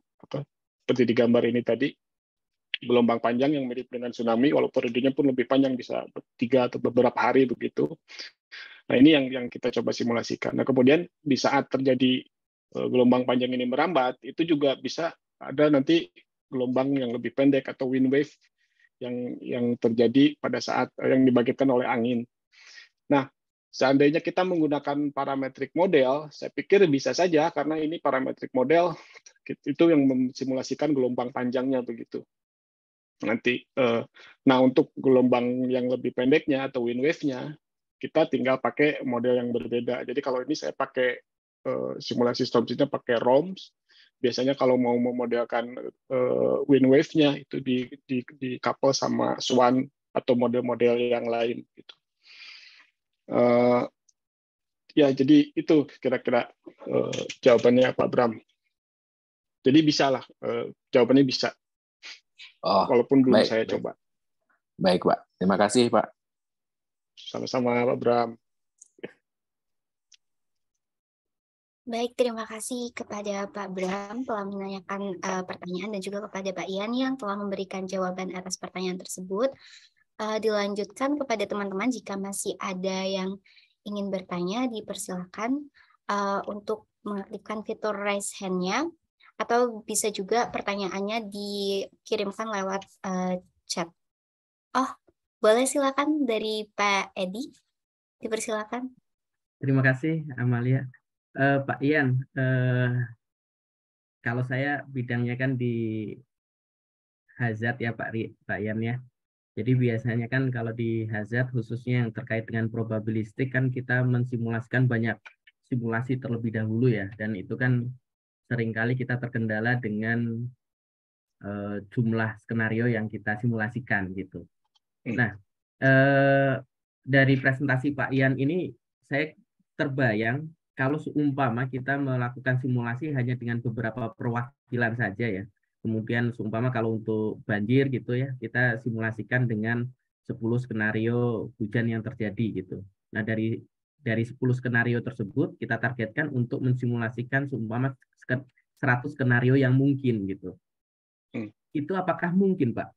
seperti di gambar ini tadi, gelombang panjang yang mirip dengan tsunami, walaupun periodenya pun lebih panjang, bisa 3 atau beberapa hari begitu. Nah, ini yang kita coba simulasikan. Nah, kemudian di saat terjadi gelombang panjang ini merambat, itu juga bisa ada nanti gelombang yang lebih pendek atau wind wave yang terjadi pada saat yang dibangkitkan oleh angin. Nah, seandainya kita menggunakan parametric model, saya pikir bisa saja karena ini parametric model itu yang mensimulasikan gelombang panjangnya begitu. Nanti, nah untuk gelombang yang lebih pendeknya atau wind wave-nya, kita tinggal pakai model yang berbeda. Jadi kalau ini saya pakai simulasi storm surge-nya pakai ROMS. Biasanya kalau mau memodelkan wind wave-nya itu di couple sama SWAN atau model-model yang lain gitu. Ya, jadi itu kira-kira jawabannya Pak Bram. Jadi bisa lah, jawabannya bisa. Walaupun belum saya coba. Baik, Pak. Terima kasih, Pak. Sama-sama, Pak Bram. Baik, terima kasih kepada Pak Bram telah menanyakan pertanyaan dan juga kepada Pak Ian yang telah memberikan jawaban atas pertanyaan tersebut. Dilanjutkan kepada teman-teman jika masih ada yang ingin bertanya, dipersilakan untuk mengaktifkan fitur raise hand-nya, atau bisa juga pertanyaannya dikirimkan lewat chat. Oh, boleh silakan dari Pak Edi, dipersilakan. Terima kasih, Amalia. Pak Ian, kalau saya bidangnya kan di hazard ya Pak Ian ya. Jadi biasanya kan kalau di hazard khususnya yang terkait dengan probabilistik kan kita mensimulasikan banyak simulasi terlebih dahulu ya. Dan itu kan seringkali kita terkendala dengan jumlah skenario yang kita simulasikan gitu. Nah, dari presentasi Pak Ian ini saya terbayang kalau seumpama kita melakukan simulasi hanya dengan beberapa perwakilan saja ya. Kemudian seumpama kalau untuk banjir gitu ya, kita simulasikan dengan 10 skenario hujan yang terjadi gitu. Nah, dari 10 skenario tersebut kita targetkan untuk mensimulasikan seumpama 100 skenario yang mungkin gitu. Itu apakah mungkin, Pak?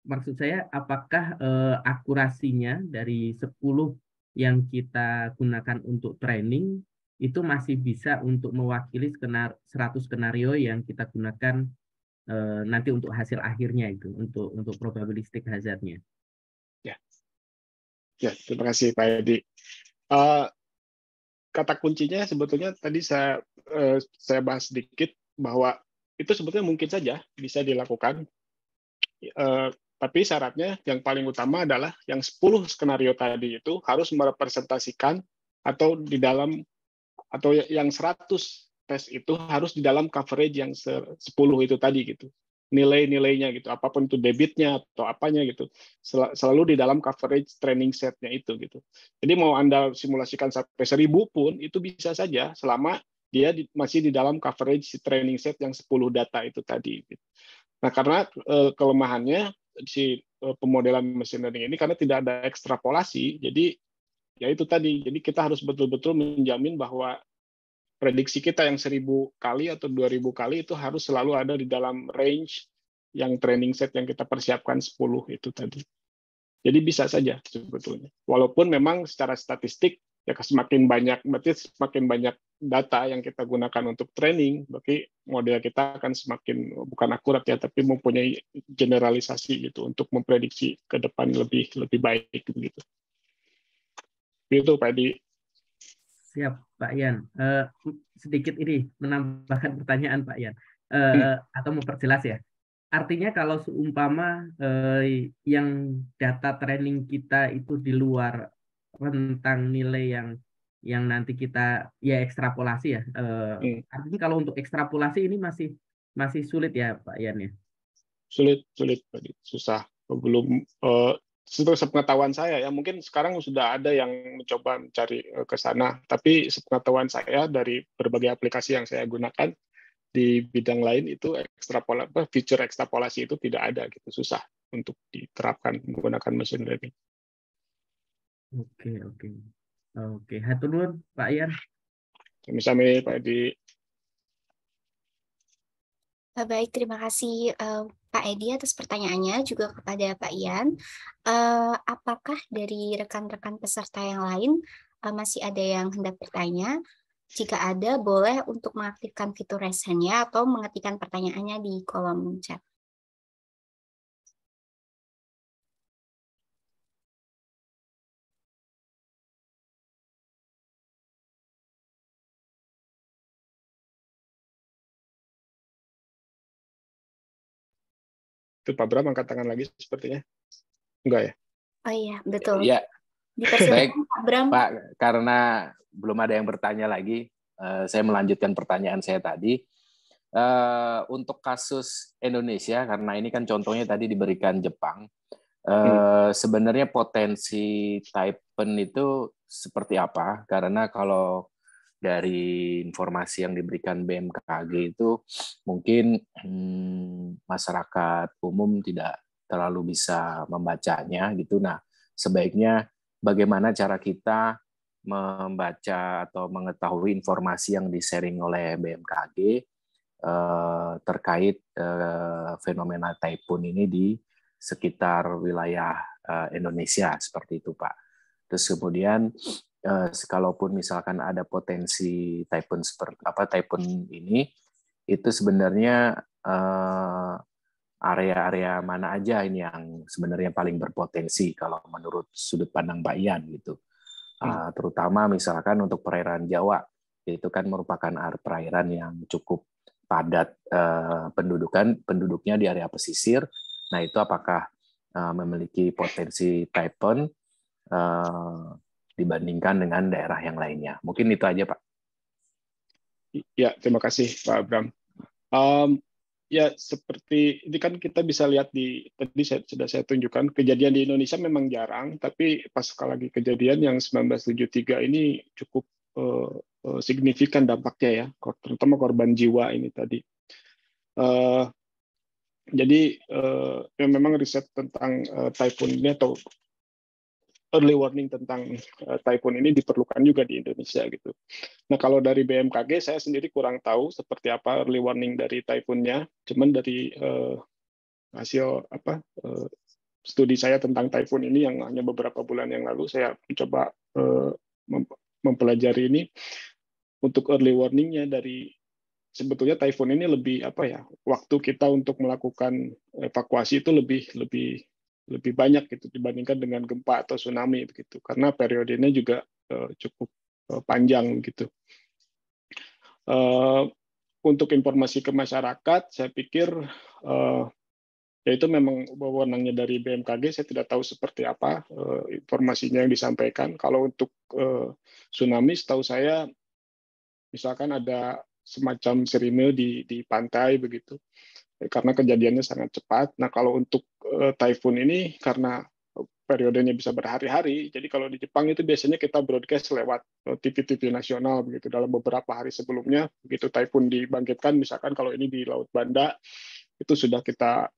Maksud saya apakah akurasinya dari 10 yang kita gunakan untuk training itu masih bisa untuk mewakili 100 skenario yang kita gunakan nanti untuk hasil akhirnya itu untuk probabilistik hazardnya. Ya, terima kasih Pak Edi. Kata kuncinya sebetulnya tadi saya bahas sedikit bahwa itu sebetulnya mungkin saja bisa dilakukan. Tapi syaratnya yang paling utama adalah yang 10 skenario tadi itu harus merepresentasikan atau di dalam atau yang 100 tes itu harus di dalam coverage yang 10 itu tadi gitu. Nilai-nilainya gitu, apapun itu debitnya atau apanya gitu, selalu di dalam coverage training setnya itu gitu. Jadi mau Anda simulasikan sampai 1000 pun itu bisa saja selama dia masih di dalam coverage training set yang 10 data itu tadi gitu. Nah, karena kelemahannya si pemodelan mesin learning ini karena tidak ada ekstrapolasi, jadi ya itu tadi. Jadi kita harus betul-betul menjamin bahwa prediksi kita yang 1000 kali atau 2000 kali itu harus selalu ada di dalam range yang training set yang kita persiapkan 10 itu tadi. Jadi bisa saja sebetulnya. Walaupun memang secara statistik ya semakin banyak, berarti semakin banyak data yang kita gunakan untuk training, berarti model kita akan semakin bukan akurat ya, tapi mempunyai generalisasi gitu untuk memprediksi ke depan lebih baik begitu. Itu Pak Edi. Siap, Pak Ian. Sedikit ini menambahkan pertanyaan Pak Ian, atau memperjelas ya. Artinya kalau seumpama yang data training kita itu di luar rentang nilai yang nanti kita ya ekstrapolasi ya. Artinya kalau untuk ekstrapolasi ini masih sulit ya Pak Ian ya. Sulit Pak, susah. Belum sepengetahuan saya ya, mungkin sekarang sudah ada yang mencoba mencari ke sana, tapi sepengetahuan saya dari berbagai aplikasi yang saya gunakan di bidang lain itu feature ekstrapolasi itu tidak ada gitu, susah untuk diterapkan menggunakan machine learning. Oke, hatur nuhun Pak Ian. Sami-sami Pak Edi. Baik, terima kasih Pak Edi atas pertanyaannya, juga kepada Pak Ian. Apakah dari rekan-rekan peserta yang lain masih ada yang hendak bertanya? Jika ada, boleh untuk mengaktifkan fitur raise hand-nya atau mengetikkan pertanyaannya di kolom chat. Itu Pak Bram angkat tangan lagi sepertinya. Enggak ya? Oh iya, betul. Ya, baik Pak Bram. Pak, karena belum ada yang bertanya lagi, saya melanjutkan pertanyaan saya tadi. Untuk kasus Indonesia, karena ini kan contohnya tadi diberikan Jepang, sebenarnya potensi Taipan itu seperti apa? Karena kalau dari informasi yang diberikan BMKG itu mungkin masyarakat umum tidak terlalu bisa membacanya gitu. Nah, sebaiknya bagaimana cara kita membaca atau mengetahui informasi yang di-sharing oleh BMKG terkait fenomena taifun ini di sekitar wilayah Indonesia seperti itu, Pak. Terus kemudian kalaupun misalkan ada potensi taifun ini, itu sebenarnya area-area mana aja ini yang sebenarnya paling berpotensi kalau menurut sudut pandang Pak Ian gitu. Terutama misalkan untuk perairan Jawa, itu kan merupakan perairan yang cukup padat penduduknya di area pesisir. Nah, itu apakah memiliki potensi taifun dibandingkan dengan daerah yang lainnya? Mungkin itu aja, Pak. Ya, terima kasih Pak Abram. Ya, seperti ini kan kita bisa lihat tadi sudah saya tunjukkan, kejadian di Indonesia memang jarang, tapi pas lagi kejadian yang 1973 ini cukup signifikan dampaknya ya, terutama korban jiwa ini tadi. Jadi memang riset tentang taifun ini atau early warning tentang taifun ini diperlukan juga di Indonesia gitu. Nah, kalau dari BMKG saya sendiri kurang tahu seperti apa early warning dari taifunnya. Cuman dari hasil studi saya tentang taifun ini yang hanya beberapa bulan yang lalu, saya mencoba mempelajari ini untuk early warningnya. Dari sebetulnya taifun ini lebih waktu kita untuk melakukan evakuasi itu lebih banyak gitu dibandingkan dengan gempa atau tsunami begitu, karena periodenya juga cukup panjang gitu. Untuk informasi ke masyarakat, saya pikir ya itu memang wewenangnya dari BMKG. Saya tidak tahu seperti apa informasinya yang disampaikan. Kalau untuk tsunami, setahu saya misalkan ada semacam sirine di pantai begitu, karena kejadiannya sangat cepat. Nah, kalau untuk taifun ini karena periodenya bisa berhari-hari, jadi kalau di Jepang itu biasanya kita broadcast lewat TV-TV nasional begitu dalam beberapa hari sebelumnya. Begitu taifun dibangkitkan, misalkan kalau ini di Laut Banda, itu sudah kita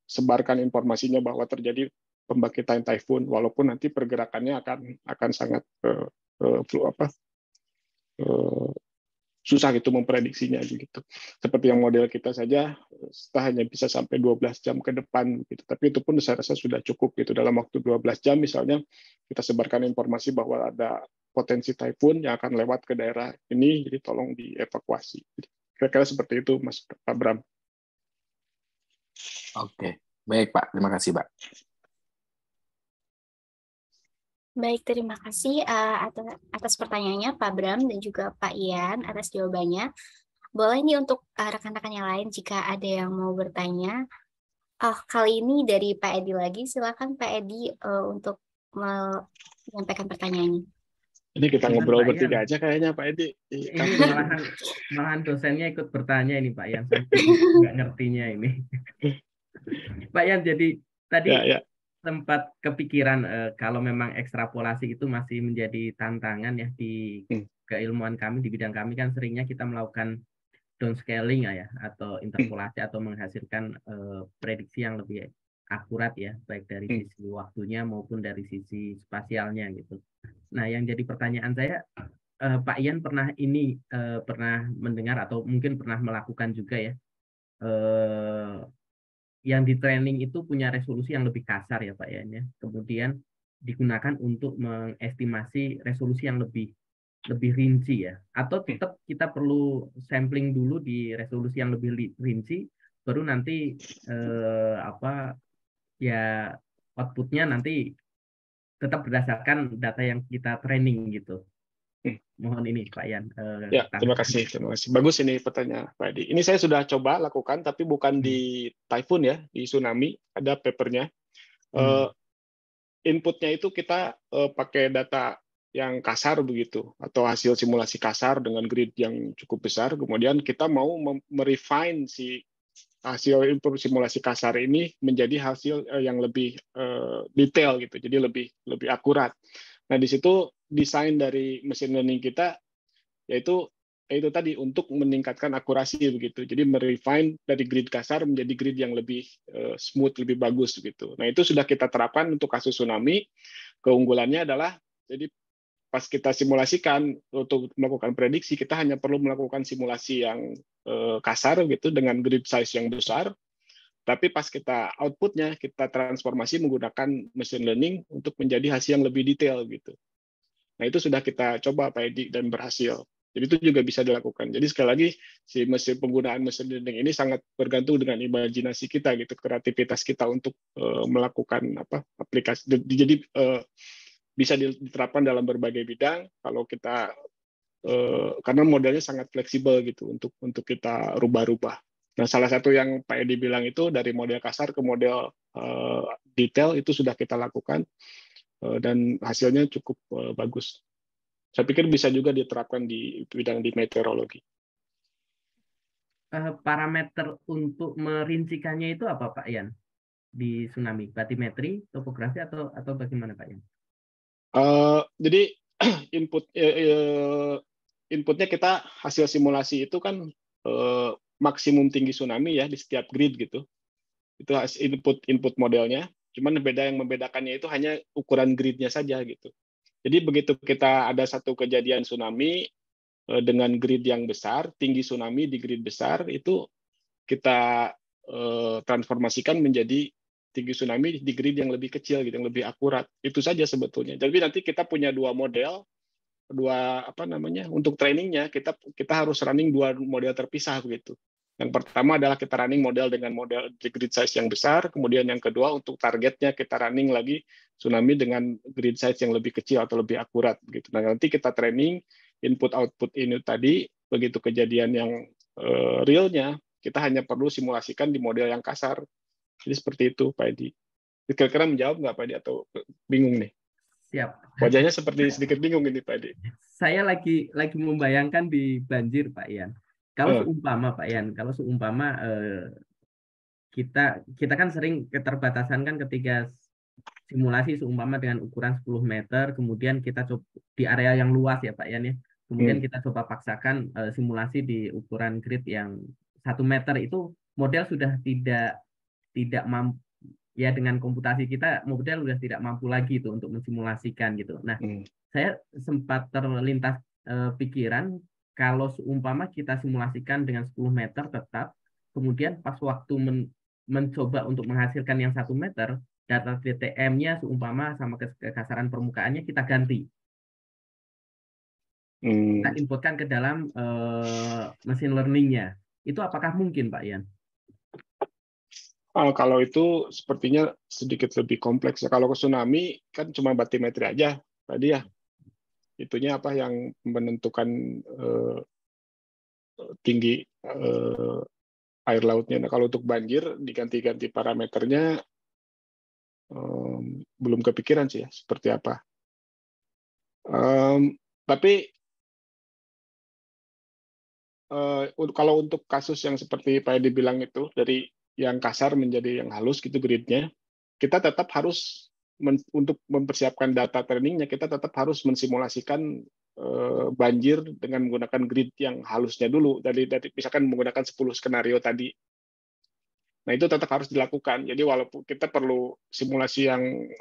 sebarkan informasinya bahwa terjadi pembangkitan taifun, walaupun nanti pergerakannya akan sangat susah gitu memprediksinya gitu. Seperti yang model kita saja kita hanya bisa sampai 12 jam ke depan gitu. Tapi itu pun saya rasa sudah cukup gitu. Dalam waktu 12 jam misalnya kita sebarkan informasi bahwa ada potensi typhoon yang akan lewat ke daerah ini, jadi tolong dievakuasi. Kira-kira seperti itu, Mas Pak Bram. Oke, baik Pak. Terima kasih Pak. Baik, terima kasih atas pertanyaannya Pak Bram dan juga Pak Ian atas jawabannya. Boleh nih untuk rekan-rekan yang lain jika ada yang mau bertanya. Kali ini dari Pak Edi lagi, silakan Pak Edi untuk menyampaikan pertanyaannya. Ini kita ngobrol bertiga aja kayaknya Pak Edi. Ini malahan dosennya ikut bertanya ini Pak Ian, saking nggak ngertinya ini. Pak Ian, jadi tadi sempat kepikiran kalau memang ekstrapolasi itu masih menjadi tantangan ya di keilmuan kami, di bidang kami kan seringnya kita melakukan downscaling ya, atau interpolasi atau menghasilkan prediksi yang lebih akurat ya, baik dari sisi waktunya maupun dari sisi spasialnya gitu. Nah, yang jadi pertanyaan saya, Pak Ian pernah mendengar atau mungkin pernah melakukan juga ya, yang di training itu punya resolusi yang lebih kasar ya Pak Ian ya, kemudian digunakan untuk mengestimasi resolusi yang lebih rinci ya, atau tetap kita perlu sampling dulu di resolusi yang lebih rinci, baru nanti outputnya nanti tetap berdasarkan data yang kita training gitu. Mohon ini Pak Ian. Terima kasih. Bagus ini pertanyaan Pak Edi. Ini saya sudah coba lakukan, tapi bukan di typhoon ya, di tsunami ada papernya. Inputnya itu kita pakai data yang kasar begitu, atau hasil simulasi kasar dengan grid yang cukup besar. Kemudian kita mau merefine si hasil input simulasi kasar ini menjadi hasil yang lebih detail gitu, jadi lebih akurat. Nah, di situ desain dari machine learning kita yaitu tadi untuk meningkatkan akurasi begitu. Jadi merefine dari grid kasar menjadi grid yang lebih smooth, lebih bagus gitu. Nah, itu sudah kita terapkan untuk kasus tsunami. Keunggulannya adalah jadi pas kita simulasikan untuk melakukan prediksi, kita hanya perlu melakukan simulasi yang kasar gitu dengan grid size yang besar. Tapi pas kita outputnya, kita transformasi menggunakan machine learning untuk menjadi hasil yang lebih detail gitu. Nah, itu sudah kita coba Pak Edi dan berhasil. Jadi itu juga bisa dilakukan. Jadi sekali lagi penggunaan machine learning ini sangat bergantung dengan imajinasi kita gitu, kreativitas kita untuk melakukan aplikasi. Jadi bisa diterapkan dalam berbagai bidang kalau kita karena modelnya sangat fleksibel gitu untuk kita rubah-rubah. Nah, salah satu yang Pak Edi bilang itu dari model kasar ke model detail itu sudah kita lakukan dan hasilnya cukup bagus. Saya pikir bisa juga diterapkan di bidang di meteorologi. Parameter untuk merincikannya itu apa Pak Ian di tsunami? Batimetri, topografi atau bagaimana Pak Ian? Jadi inputnya kita hasil simulasi itu kan maksimum tinggi tsunami ya di setiap grid gitu. Itu input modelnya. Cuman yang membedakannya itu hanya ukuran gridnya saja gitu. Jadi begitu kita ada satu kejadian tsunami dengan grid yang besar, tinggi tsunami di grid besar itu kita transformasikan menjadi tinggi tsunami di grid yang lebih kecil gitu, yang lebih akurat. Itu saja sebetulnya. Jadi nanti kita punya dua model, untuk trainingnya kita harus running dua model terpisah begitu. Yang pertama adalah kita running model dengan model grid size yang besar, kemudian yang kedua untuk targetnya kita running lagi tsunami dengan grid size yang lebih kecil atau lebih akurat begitu. Nah, nanti kita training input output ini tadi, begitu kejadian yang realnya kita hanya perlu simulasikan di model yang kasar. Jadi seperti itu Pak Edi. Kira-kira menjawab nggak Pak Edi atau bingung nih? Siap. Wajahnya seperti sedikit bingung ini Pak Edi. Saya lagi membayangkan di banjir Pak Ian. Kalau seumpama Pak Ian, kita kan sering keterbatasan kan ketika simulasi seumpama dengan ukuran 10 meter, kemudian kita coba di area yang luas ya Pak Ian ya. Kemudian kita coba paksakan simulasi di ukuran grid yang 1 meter, itu model sudah tidak mampu ya, dengan komputasi kita model sudah tidak mampu lagi itu untuk mensimulasikan gitu. Nah, saya sempat terlintas pikiran kalau seumpama kita simulasikan dengan 10 meter tetap, kemudian pas waktu mencoba untuk menghasilkan yang 1 meter, data DTM-nya seumpama sama kekasaran permukaannya kita ganti. Kita inputkan ke dalam mesin learning-nya. Itu apakah mungkin, Pak Ian? Kalau itu sepertinya sedikit lebih kompleks ya. Kalau ke tsunami kan cuma batimetri aja tadi ya. Itunya apa yang menentukan tinggi air lautnya. Nah, kalau untuk banjir diganti-ganti parameternya belum kepikiran sih ya seperti apa. Tapi kalau untuk kasus yang seperti Pak Edi bilang itu dari yang kasar menjadi yang halus gitu gridnya, kita tetap harus untuk mempersiapkan data trainingnya kita tetap harus mensimulasikan banjir dengan menggunakan grid yang halusnya dulu dari misalkan menggunakan 10 skenario tadi. Nah, itu tetap harus dilakukan. Jadi walaupun kita perlu simulasi yang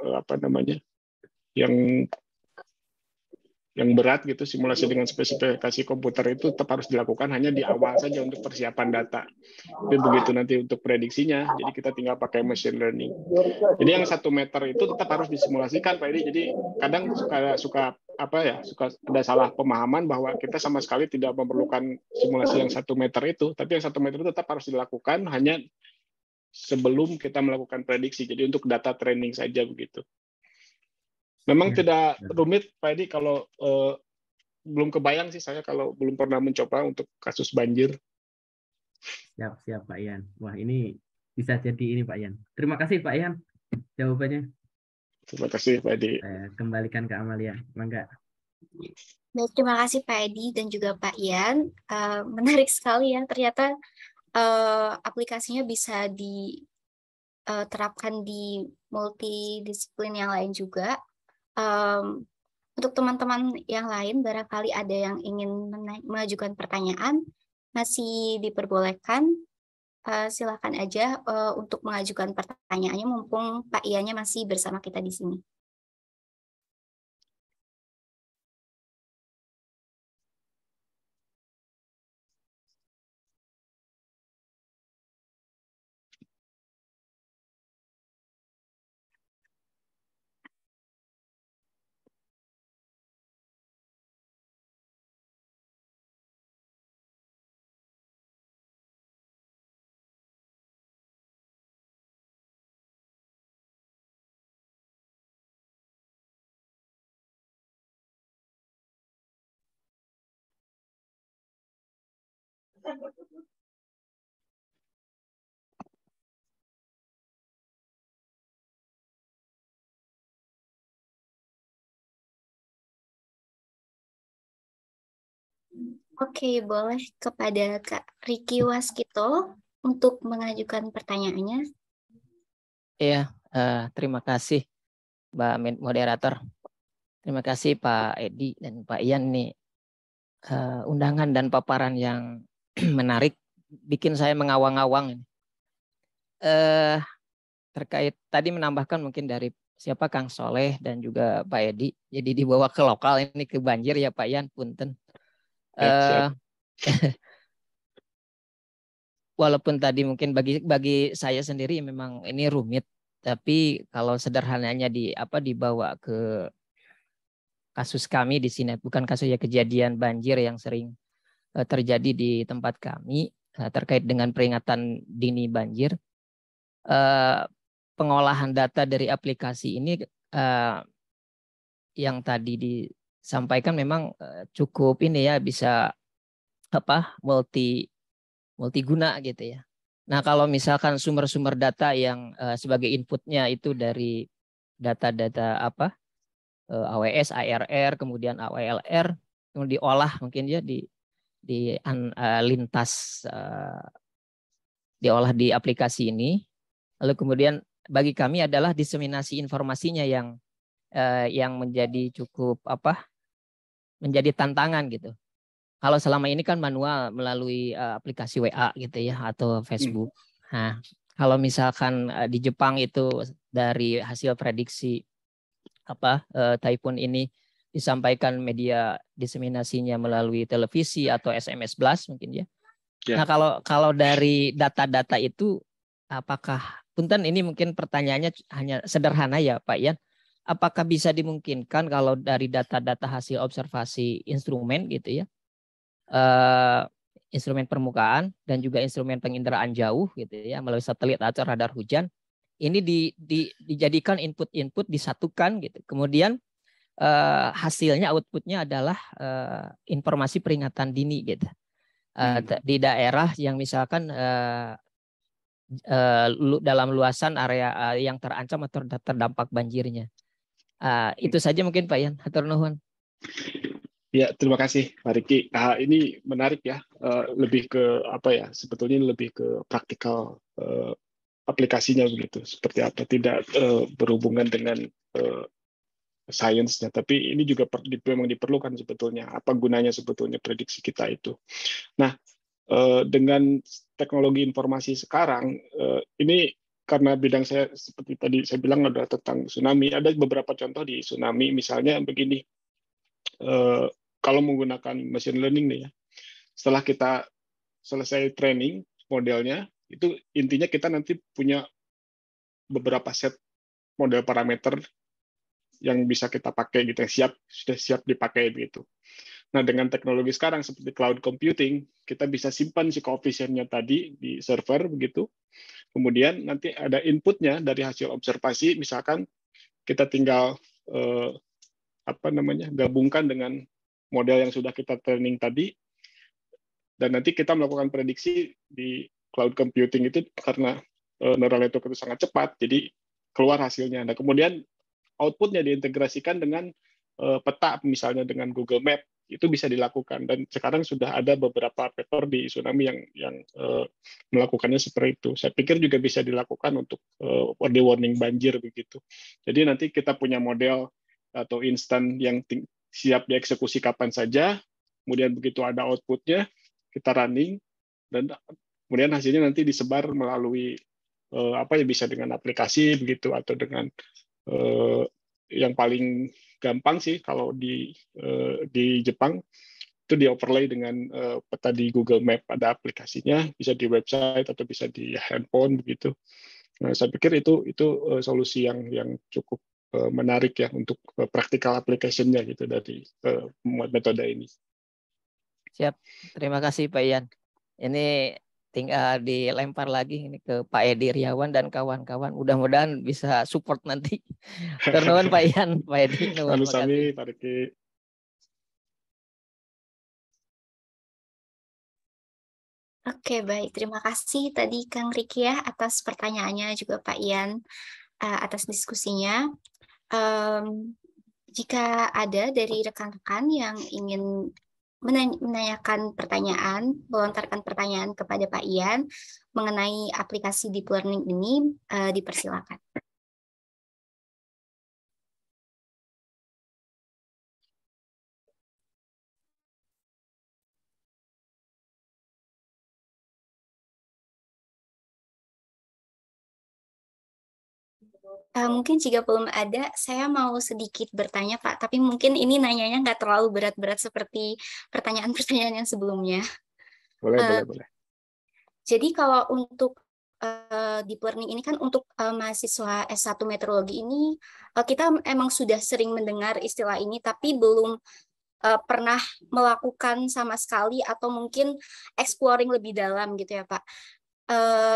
yang berat gitu, simulasi dengan spesifikasi komputer itu tetap harus dilakukan hanya di awal saja untuk persiapan data. Tapi begitu nanti untuk prediksinya, jadi kita tinggal pakai machine learning. Jadi yang 1 meter itu tetap harus disimulasikan, Pak Edi. Jadi kadang suka ada salah pemahaman bahwa kita sama sekali tidak memerlukan simulasi yang 1 meter itu, tapi yang 1 meter itu tetap harus dilakukan hanya sebelum kita melakukan prediksi. Jadi untuk data training saja begitu. Memang tidak rumit, Pak Edi, kalau belum kebayang sih saya kalau belum pernah mencoba untuk kasus banjir. Siap, Pak Ian. Wah, ini bisa jadi ini, Pak Ian. Terima kasih, Pak Ian, jawabannya. Terima kasih, Pak Edi. Kembalikan ke Amalia. Mangga. Baik, terima kasih Pak Edi dan juga Pak Ian. Menarik sekali ya, ternyata aplikasinya bisa diterapkan di multidisiplin yang lain juga. Untuk teman-teman yang lain, barangkali ada yang ingin mengajukan pertanyaan, masih diperbolehkan. Silakan aja untuk mengajukan pertanyaannya, mumpung Pak Iannya masih bersama kita di sini. Oke, boleh kepada Kak Riki Waskito untuk mengajukan pertanyaannya. Iya, terima kasih Mbak Moderator. Terima kasih Pak Edi dan Pak Ian nih. Undangan dan paparan yang menarik bikin saya mengawang-awang. Terkait tadi menambahkan mungkin dari siapa Kang Soleh dan juga Pak Edi. Jadi dibawa ke lokal ini ke banjir ya Pak Ian, punten. Walaupun tadi mungkin bagi saya sendiri memang ini rumit, tapi kalau sederhananya dibawa ke kasus kami di sini, bukan kasus ya, kejadian banjir yang sering terjadi di tempat kami terkait dengan peringatan dini banjir. Pengolahan data dari aplikasi ini yang tadi disampaikan memang cukup ini ya, bisa multiguna gitu ya. Nah, kalau misalkan sumber-sumber data yang sebagai inputnya itu dari data-data AWS, ARR, kemudian AWLR, kemudian diolah mungkin ya lintas diolah di aplikasi ini. Lalu kemudian bagi kami adalah diseminasi informasinya yang menjadi cukup menjadi tantangan gitu. Kalau selama ini kan manual melalui aplikasi WA gitu ya atau Facebook. Nah, kalau misalkan di Jepang itu dari hasil prediksi typhoon ini disampaikan media diseminasinya melalui televisi atau SMS blast mungkin ya. Ya. Nah, kalau dari data-data itu apakah punten ini mungkin pertanyaannya hanya sederhana ya Pak Ian. Apakah bisa dimungkinkan kalau dari data-data hasil observasi instrumen gitu ya, instrumen permukaan dan juga instrumen penginderaan jauh gitu ya melalui satelit atau radar hujan, ini dijadikan input-input disatukan gitu. Kemudian hasilnya outputnya adalah informasi peringatan dini gitu di daerah yang misalkan dalam luasan area yang terancam atau terdampak banjirnya. Itu saja mungkin Pak Ian. Hatur nuhun. Ya, terima kasih Pak Riki. Ini menarik ya. Lebih ke apa ya? Sebetulnya lebih ke praktikal aplikasinya begitu. Seperti apa? Tidak berhubungan dengan sainsnya, tapi ini juga memang diperlukan sebetulnya. Apa gunanya sebetulnya prediksi kita itu? Nah, dengan teknologi informasi sekarang, ini karena bidang saya seperti tadi saya bilang adalah tentang tsunami. Ada beberapa contoh di tsunami, misalnya begini. Kalau menggunakan machine learning nih ya, setelah kita selesai training modelnya, itu intinya kita nanti punya beberapa set model parameter yang bisa kita pakai gitu, yang sudah siap dipakai begitu. Nah, dengan teknologi sekarang seperti cloud computing, kita bisa simpan si koefisiennya tadi di server begitu. Kemudian nanti ada inputnya dari hasil observasi, misalkan kita tinggal gabungkan dengan model yang sudah kita training tadi, dan nanti kita melakukan prediksi di cloud computing itu karena neural network itu sangat cepat, jadi keluar hasilnya. Nah, kemudian outputnya diintegrasikan dengan peta, misalnya dengan Google Map, itu bisa dilakukan. Dan sekarang sudah ada beberapa paper di tsunami yang melakukannya seperti itu. Saya pikir juga bisa dilakukan untuk early warning banjir begitu. Jadi nanti kita punya model atau instan yang siap dieksekusi kapan saja, kemudian begitu ada outputnya, kita running, dan kemudian hasilnya nanti disebar melalui bisa dengan aplikasi begitu, atau dengan yang paling gampang sih kalau di Jepang itu di overlay dengan peta di Google Map, ada aplikasinya, bisa di website atau bisa di handphone begitu. Nah, saya pikir itu solusi yang cukup menarik ya untuk practical application-nya gitu dari metode ini. Siap, terima kasih Pak Ian. Ini tinggal dilempar lagi ini ke Pak Edi Riawan dan kawan-kawan. Mudah-mudahan bisa support nanti. Ternuhun Pak Ian, Pak Edi. Terima kasih Pak Riki. Oke, baik. Terima kasih tadi Kang Riki ya atas pertanyaannya, juga Pak Ian atas diskusinya. Jika ada dari rekan-rekan yang ingin menanyakan pertanyaan, melontarkan pertanyaan kepada Pak Ian mengenai aplikasi deep learning ini, dipersilakan. Mungkin jika belum ada, saya mau sedikit bertanya Pak, tapi mungkin ini nanyanya nggak terlalu berat-berat seperti pertanyaan-pertanyaan yang sebelumnya. Boleh. Jadi kalau untuk deep learning ini kan untuk mahasiswa S1 meteorologi ini, kita emang sudah sering mendengar istilah ini, tapi belum pernah melakukan sama sekali atau mungkin exploring lebih dalam gitu ya Pak.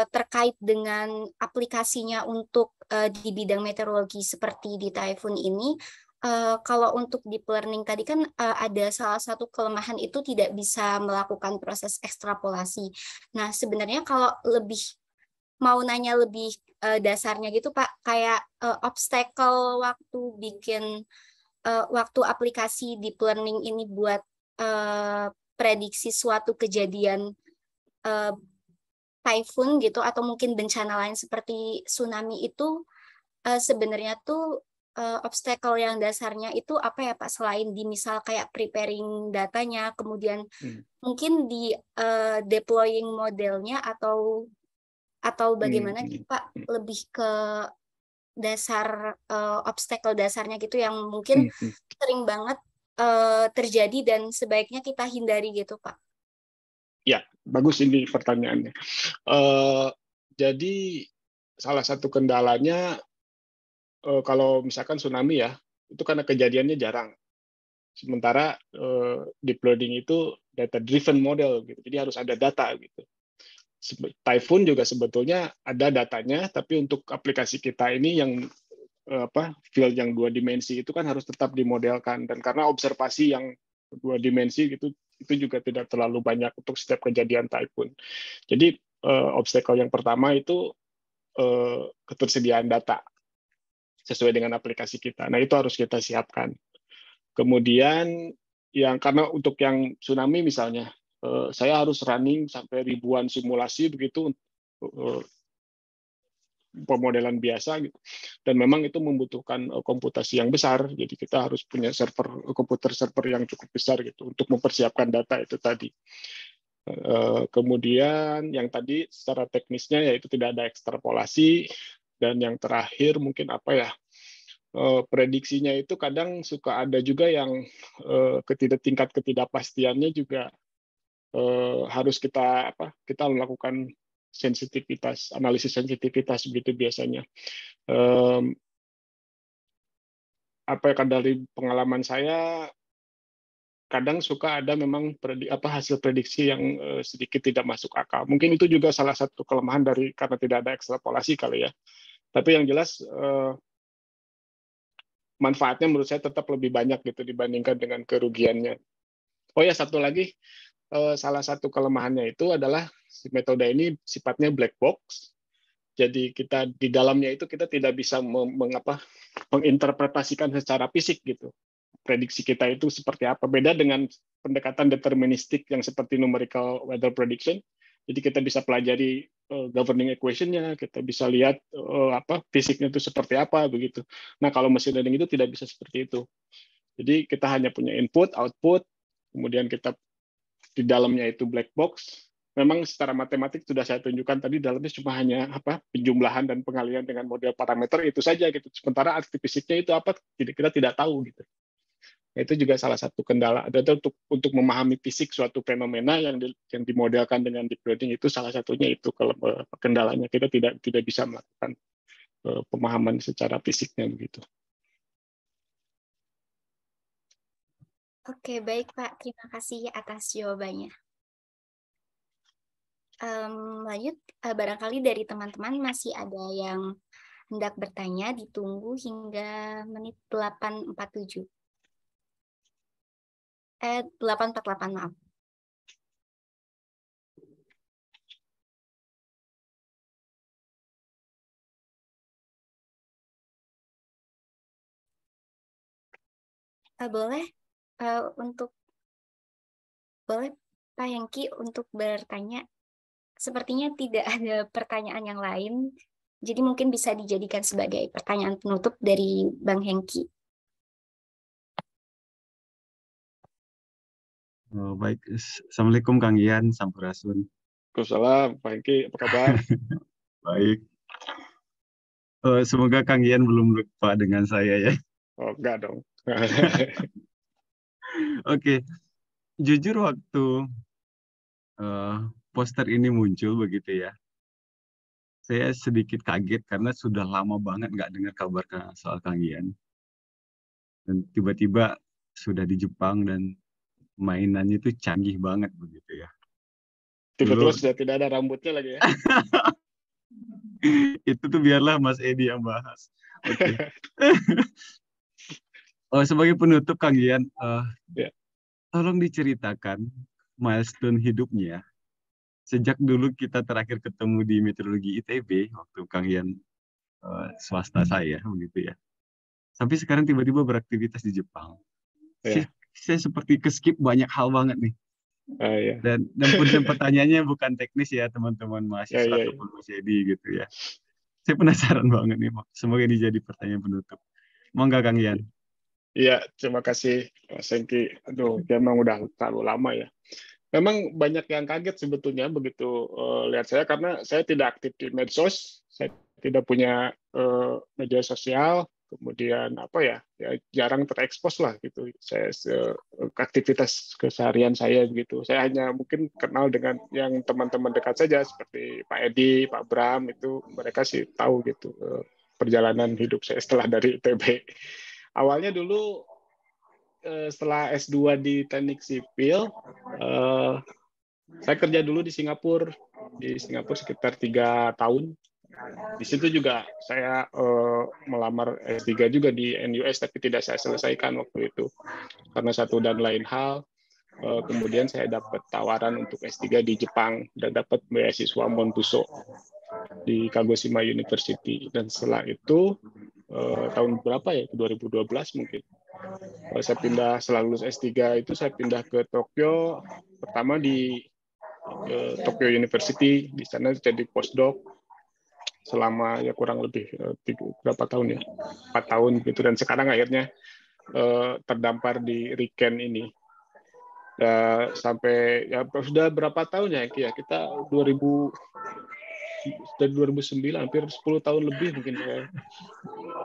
Terkait dengan aplikasinya untuk di bidang meteorologi seperti di Typhoon ini, kalau untuk deep learning tadi kan ada salah satu kelemahan itu tidak bisa melakukan proses ekstrapolasi. Nah, sebenarnya kalau mau nanya lebih dasarnya gitu Pak, kayak obstacle waktu bikin waktu aplikasi deep learning ini buat prediksi suatu kejadian typhoon gitu atau mungkin bencana lain seperti tsunami itu sebenarnya tuh obstacle yang dasarnya itu apa ya Pak, selain di misal kayak preparing datanya, kemudian mungkin di deploying modelnya atau bagaimana gitu Pak, lebih ke dasar obstacle dasarnya gitu yang mungkin sering banget terjadi dan sebaiknya kita hindari gitu, Pak? Ya, bagus ini pertanyaannya. Jadi salah satu kendalanya kalau misalkan tsunami ya, itu karena kejadiannya jarang. Sementara deep learning itu data driven model gitu. Jadi harus ada data gitu. Typhoon juga sebetulnya ada datanya, tapi untuk aplikasi kita ini yang field yang 2 dimensi itu kan harus tetap dimodelkan, dan karena observasi yang 2 dimensi gitu itu juga tidak terlalu banyak untuk setiap kejadian typhoon. Jadi obstacle yang pertama itu ketersediaan data sesuai dengan aplikasi kita. Nah, itu harus kita siapkan. Kemudian karena untuk yang tsunami misalnya, saya harus running sampai ribuan simulasi begitu pemodelan biasa gitu, dan memang itu membutuhkan komputasi yang besar, jadi kita harus punya komputer server yang cukup besar gitu untuk mempersiapkan data itu tadi. Kemudian yang tadi secara teknisnya yaitu tidak ada ekstrapolasi, dan yang terakhir mungkin apa ya, prediksinya itu kadang suka ada juga yang tingkat ketidakpastiannya juga harus kita melakukan analisis sensitivitas begitu biasanya. Dari pengalaman saya, kadang suka ada memang hasil prediksi yang sedikit tidak masuk akal. Mungkin itu juga salah satu kelemahan karena tidak ada ekstrapolasi kali ya. Tapi yang jelas manfaatnya menurut saya tetap lebih banyak gitu dibandingkan dengan kerugiannya. Oh ya, satu lagi, salah satu kelemahannya itu adalah metode ini sifatnya black box. Jadi kita di dalamnya itu kita tidak bisa menginterpretasikan secara fisik gitu. Prediksi kita itu seperti apa. Beda dengan pendekatan deterministik yang seperti numerical weather prediction. Jadi kita bisa pelajari governing equation-nya, kita bisa lihat fisiknya itu seperti apa begitu. Nah, kalau machine learning itu tidak bisa seperti itu. Jadi kita hanya punya input, output, kemudian kita di dalamnya itu black box. Memang secara matematik sudah saya tunjukkan tadi, dalamnya cuma hanya penjumlahan dan pengalian dengan model parameter itu saja gitu. Sementara arti fisiknya itu apa kita tidak tahu gitu. Itu juga salah satu kendala. Ada untuk memahami fisik suatu fenomena yang dimodelkan dengan deep learning, itu salah satunya itu kalau kendalanya kita tidak bisa melakukan pemahaman secara fisiknya begitu. Oke, baik Pak. Terima kasih atas jawabannya. Lanjut, barangkali dari teman-teman masih ada yang hendak bertanya, ditunggu hingga menit 8.47. 8.48, maaf. Boleh boleh Pak Hengki untuk bertanya. Sepertinya tidak ada pertanyaan yang lain, jadi mungkin bisa dijadikan sebagai pertanyaan penutup dari Bang Hengki. Oh, baik. Assalamualaikum Kang Ian, Sampurasun. Waalaikumsalam, Pak Hengki, apa kabar? Baik. Semoga Kang Ian belum lupa dengan saya ya. Oh, enggak dong. Oke. Jujur waktu poster ini muncul begitu ya, saya sedikit kaget karena sudah lama banget nggak dengar kabar soal Kang Ian. Dan tiba-tiba sudah di Jepang dan mainannya itu canggih banget begitu ya. Tiba-tiba sudah tidak ada rambutnya lagi ya. Itu tuh biarlah Mas Edi yang bahas. Oke. Sebagai penutup Kang Ian, tolong diceritakan milestone hidupnya sejak dulu kita terakhir ketemu di Meteorologi ITB waktu Kang Ian swasta saya begitu ya. Sampai sekarang tiba-tiba beraktivitas di Jepang. Saya seperti keskip banyak hal banget nih. Dan pertanyaannya bukan teknis ya teman-teman mahasiswa ataupun Mas Edi gitu ya. Saya penasaran banget nih. Semoga ini jadi pertanyaan penutup. Monggo Kang Ian. Iya, terima kasih Mas Hengki. Aduh, memang udah terlalu lama ya. Memang banyak yang kaget sebetulnya begitu lihat saya, karena saya tidak aktif di medsos, saya tidak punya media sosial, kemudian apa ya jarang terekspos lah gitu. Saya aktivitas keseharian saya begitu. Saya hanya mungkin kenal dengan yang teman-teman dekat saja seperti Pak Edi, Pak Bram, itu mereka sih tahu gitu perjalanan hidup saya setelah dari ITB. Awalnya dulu setelah S2 di Teknik Sipil, saya kerja dulu di Singapura sekitar 3 tahun. Di situ juga saya melamar S3 juga di NUS, tapi tidak saya selesaikan waktu itu karena satu dan lain hal. Kemudian saya dapat tawaran untuk S3 di Jepang dan dapat beasiswa Montuso di Kagoshima University. Dan setelah itu tahun berapa ya, 2012 mungkin, saya pindah setelah lulus S3 itu saya pindah ke Tokyo, pertama di Tokyo University. Di sana jadi postdoc selama ya kurang lebih berapa tahun ya, 4 tahun gitu, dan sekarang akhirnya terdampar di RIKEN ini sampai ya sudah berapa tahun ya kita 2009, hampir 10 tahun lebih mungkin ya.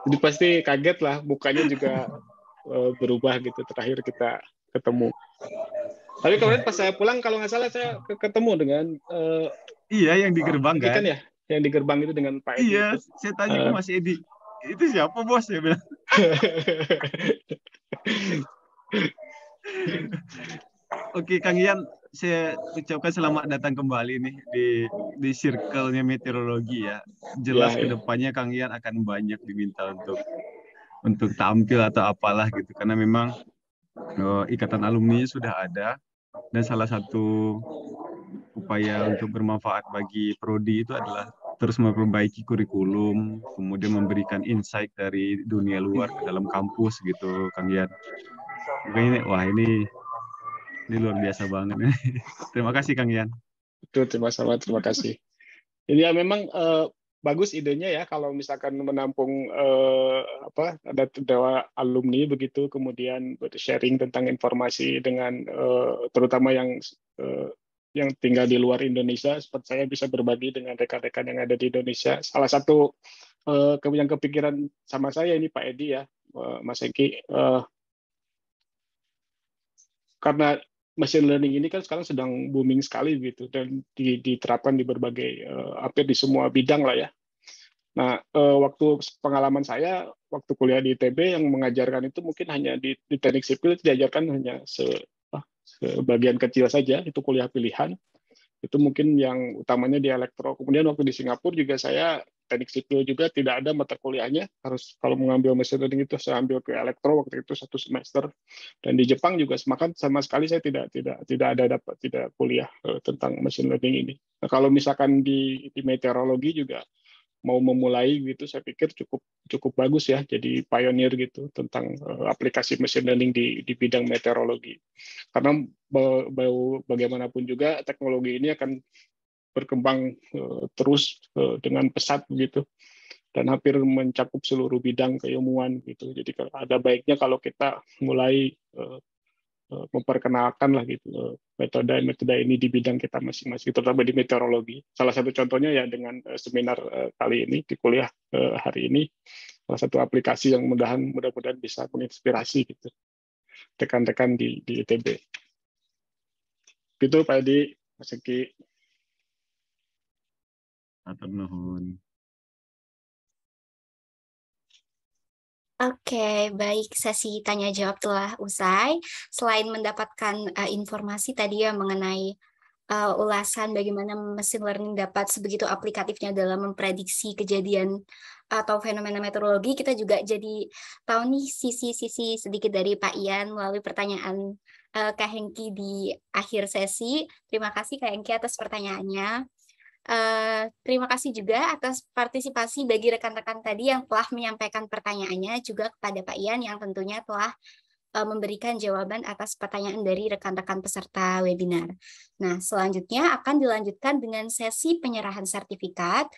Jadi pasti kaget lah, mukanya juga berubah gitu terakhir kita ketemu. Tapi kemarin pas saya pulang kalau nggak salah saya ketemu dengan iya yang di gerbang kan ya, yang di gerbang itu dengan Pak Edi. Iya, itu. Saya tanya ke Mas Edi, itu siapa bos? Ya bilang. Oke, Kang Ian, saya ucapkan selamat datang kembali nih di circle-nya meteorologi ya. Jelas kedepannya Kang Ian akan banyak diminta untuk tampil atau apalah gitu, karena memang ikatan alumni sudah ada, dan salah satu upaya untuk bermanfaat bagi prodi itu adalah terus memperbaiki kurikulum, kemudian memberikan insight dari dunia luar ke dalam kampus gitu, Kang Ian. Makanya ini luar biasa banget. Terima kasih, Kang Ian. Betul, terima kasih. Ini ya memang bagus idenya ya kalau misalkan menampung ada alumni begitu, kemudian sharing tentang informasi dengan terutama yang tinggal di luar Indonesia, seperti saya bisa berbagi dengan rekan-rekan yang ada di Indonesia. Salah satu yang kepikiran sama saya ini Pak Edi ya, Mas Eki, karena machine learning ini kan sekarang sedang booming sekali gitu, dan diterapkan di berbagai hampir di semua bidang lah ya. Nah, waktu pengalaman saya waktu kuliah di ITB yang mengajarkan itu mungkin hanya di teknik sipil, diajarkan hanya sebagian kecil saja, itu kuliah pilihan. Itu mungkin yang utamanya di elektro. Kemudian waktu di Singapura juga saya teknik sipil juga tidak ada mata kuliahnya, harus kalau mengambil machine learning itu saya ambil ke elektro waktu itu 1 semester. Dan di Jepang juga sama sekali saya tidak kuliah tentang machine learning ini. Nah, kalau misalkan di meteorologi juga mau memulai gitu, saya pikir cukup bagus ya, jadi pioneer gitu tentang aplikasi machine learning di bidang meteorologi. Karena bagaimanapun juga teknologi ini akan berkembang terus dengan pesat begitu, dan hampir mencakup seluruh bidang keilmuan gitu. Jadi ada baiknya kalau kita mulai memperkenalkan lah gitu metode ini di bidang kita masing-masing, terutama di meteorologi. Salah satu contohnya ya dengan seminar kali ini di kuliah hari ini, salah satu aplikasi yang mudah-mudahan bisa menginspirasi gitu rekan-rekan di ITB. Gitu Pak Edi, Mas Eki. Atur nuhun. Oke, baik, sesi tanya jawab telah usai. Selain mendapatkan informasi tadi ya mengenai ulasan bagaimana machine learning dapat sebegitu aplikatifnya dalam memprediksi kejadian atau fenomena meteorologi, kita juga jadi tahu nih sisi-sisi sedikit dari Pak Ian melalui pertanyaan Kak Hengki di akhir sesi. Terima kasih Kak Hengki atas pertanyaannya. Terima kasih juga atas partisipasi bagi rekan-rekan tadi yang telah menyampaikan pertanyaannya, juga kepada Pak Ian yang tentunya telah memberikan jawaban atas pertanyaan dari rekan-rekan peserta webinar. Nah, selanjutnya akan dilanjutkan dengan sesi penyerahan sertifikat.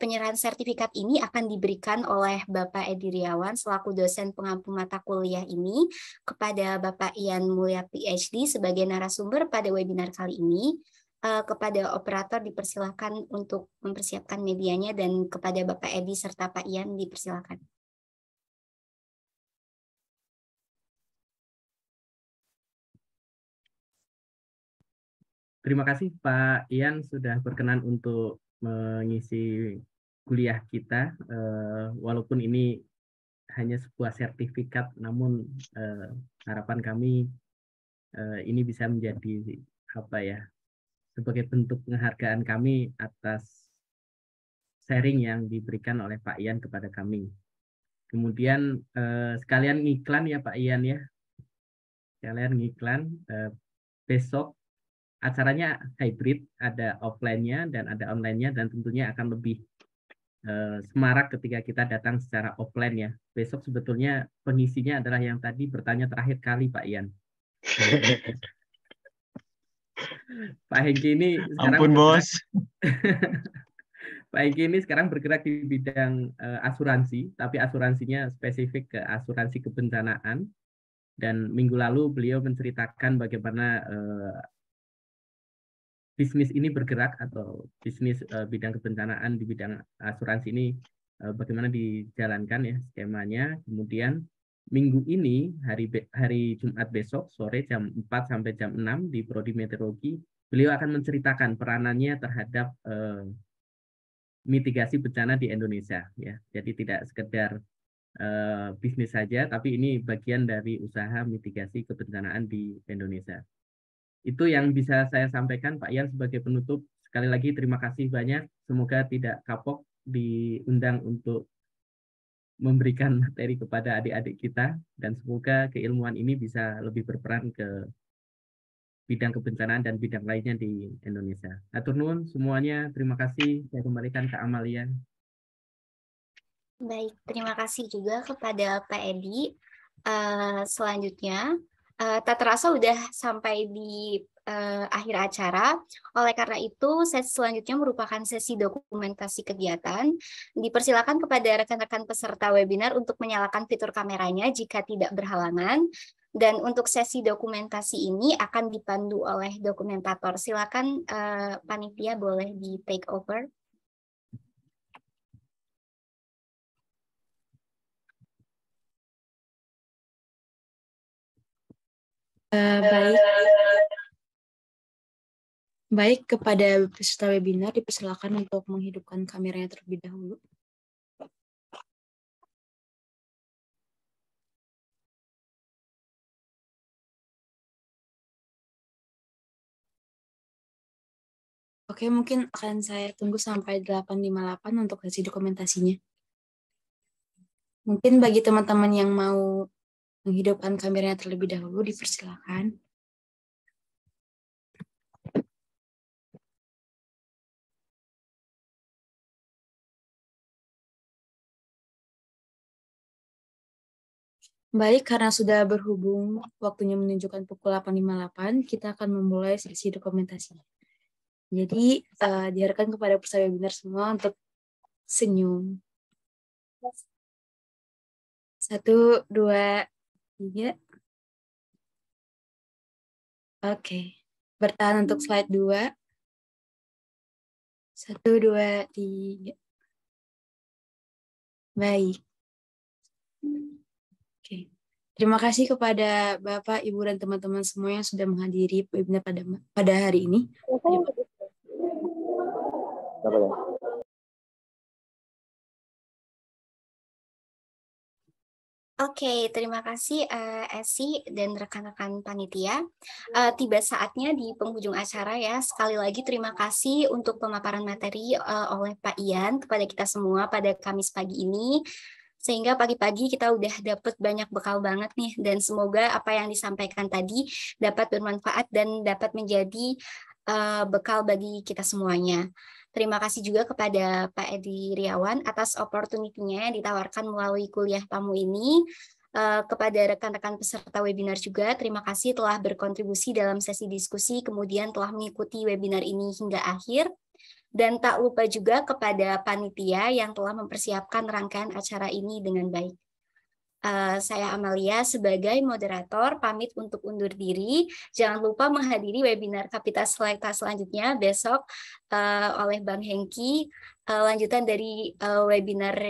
Penyerahan sertifikat ini akan diberikan oleh Bapak Edi Riawan selaku dosen pengampu mata kuliah ini kepada Bapak Ian Mulya PhD sebagai narasumber pada webinar kali ini. Kepada operator dipersilakan untuk mempersiapkan medianya, dan kepada Bapak Edi serta Pak Ian dipersilakan. terima kasih Pak Ian sudah berkenan untuk mengisi kuliah kita, walaupun ini hanya sebuah sertifikat, namun harapan kami ini bisa menjadi apa ya, sebagai bentuk penghargaan kami atas sharing yang diberikan oleh Pak Ian kepada kami. Kemudian sekalian ngiklan ya Pak Ian ya, sekalian ngiklan, besok acaranya hybrid, ada offline-nya dan ada online-nya, dan tentunya akan lebih semarak ketika kita datang secara offline ya. Besok sebetulnya pengisinya adalah yang tadi bertanya terakhir kali Pak Ian. Pak Hengki ini sekarang Ampun bos. Pak Hengki ini sekarang bergerak di bidang asuransi, tapi asuransinya spesifik ke asuransi kebencanaan. Dan minggu lalu beliau menceritakan bagaimana bisnis ini bergerak, atau bisnis bidang kebencanaan di bidang asuransi ini bagaimana dijalankan ya skemanya. Kemudian minggu ini hari Jumat besok sore jam 4 sampai jam 6 di Prodi Meteorologi, beliau akan menceritakan peranannya terhadap mitigasi bencana di Indonesia ya. Jadi tidak sekedar bisnis saja, tapi ini bagian dari usaha mitigasi kebencanaan di Indonesia. Itu yang bisa saya sampaikan Pak Ian sebagai penutup. Sekali lagi terima kasih banyak. Semoga tidak kapok diundang untuk memberikan materi kepada adik-adik kita, dan semoga keilmuan ini bisa lebih berperan ke bidang kebencanaan dan bidang lainnya di Indonesia. Hatur nuhun semuanya. Terima kasih. Saya kembalikan ke Amalia. Baik, terima kasih juga kepada Pak Edi. Selanjutnya, tak terasa udah sampai di akhir acara. Oleh karena itu, sesi selanjutnya merupakan sesi dokumentasi kegiatan. Dipersilakan kepada rekan-rekan peserta webinar untuk menyalakan fitur kameranya jika tidak berhalangan. Dan untuk sesi dokumentasi ini akan dipandu oleh dokumentator. Silakan panitia boleh di take over. Baik, kepada peserta webinar dipersilakan untuk menghidupkan kameranya terlebih dahulu. Oke, mungkin akan saya tunggu sampai 8.58 untuk sesi dokumentasinya. Mungkin bagi teman-teman yang mau menghidupkan kameranya terlebih dahulu, dipersilakan. Baik, karena sudah berhubung waktunya menunjukkan pukul 8.58, kita akan memulai sesi dokumentasi. Jadi, diharapkan kepada peserta webinar semua untuk senyum. 1, 2, 3. Oke. Bertahan untuk slide 2. 1, 2, 3. Baik. Oke. Terima kasih kepada Bapak, Ibu, dan teman-teman semua yang sudah menghadiri webinar pada hari ini. Oke, terima kasih Esi dan rekan-rekan panitia. Tiba saatnya di penghujung acara ya. Sekali lagi terima kasih untuk pemaparan materi oleh Pak Ian kepada kita semua pada Kamis pagi ini. Sehingga pagi-pagi kita udah dapat banyak bekal banget nih. Dan semoga apa yang disampaikan tadi dapat bermanfaat dan dapat menjadi bekal bagi kita semuanya. Terima kasih juga kepada Pak Edi Riawan atas opportunity-nya yang ditawarkan melalui kuliah tamu ini. Kepada rekan-rekan peserta webinar juga, terima kasih telah berkontribusi dalam sesi diskusi, kemudian telah mengikuti webinar ini hingga akhir. Dan tak lupa juga kepada panitia yang telah mempersiapkan rangkaian acara ini dengan baik. Saya Amalia sebagai moderator pamit untuk undur diri. Jangan lupa menghadiri webinar Kapita Selekta selanjutnya besok oleh Bang Hengki. Lanjutan dari webinar,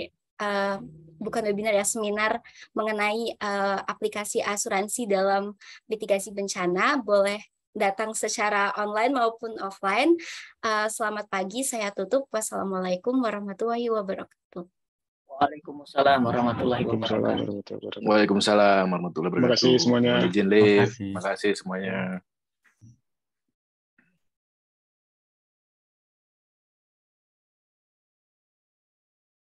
bukan webinar ya, seminar mengenai aplikasi asuransi dalam mitigasi bencana. Boleh datang secara online maupun offline. Selamat pagi, saya tutup. Wassalamualaikum warahmatullahi wabarakatuh. Waalaikumsalam warahmatullahi wabarakatuh. Waalaikumsalam warahmatullahi wabarakatuh. Terima kasih semuanya. Mohon izin, Lip. Terima kasih semuanya.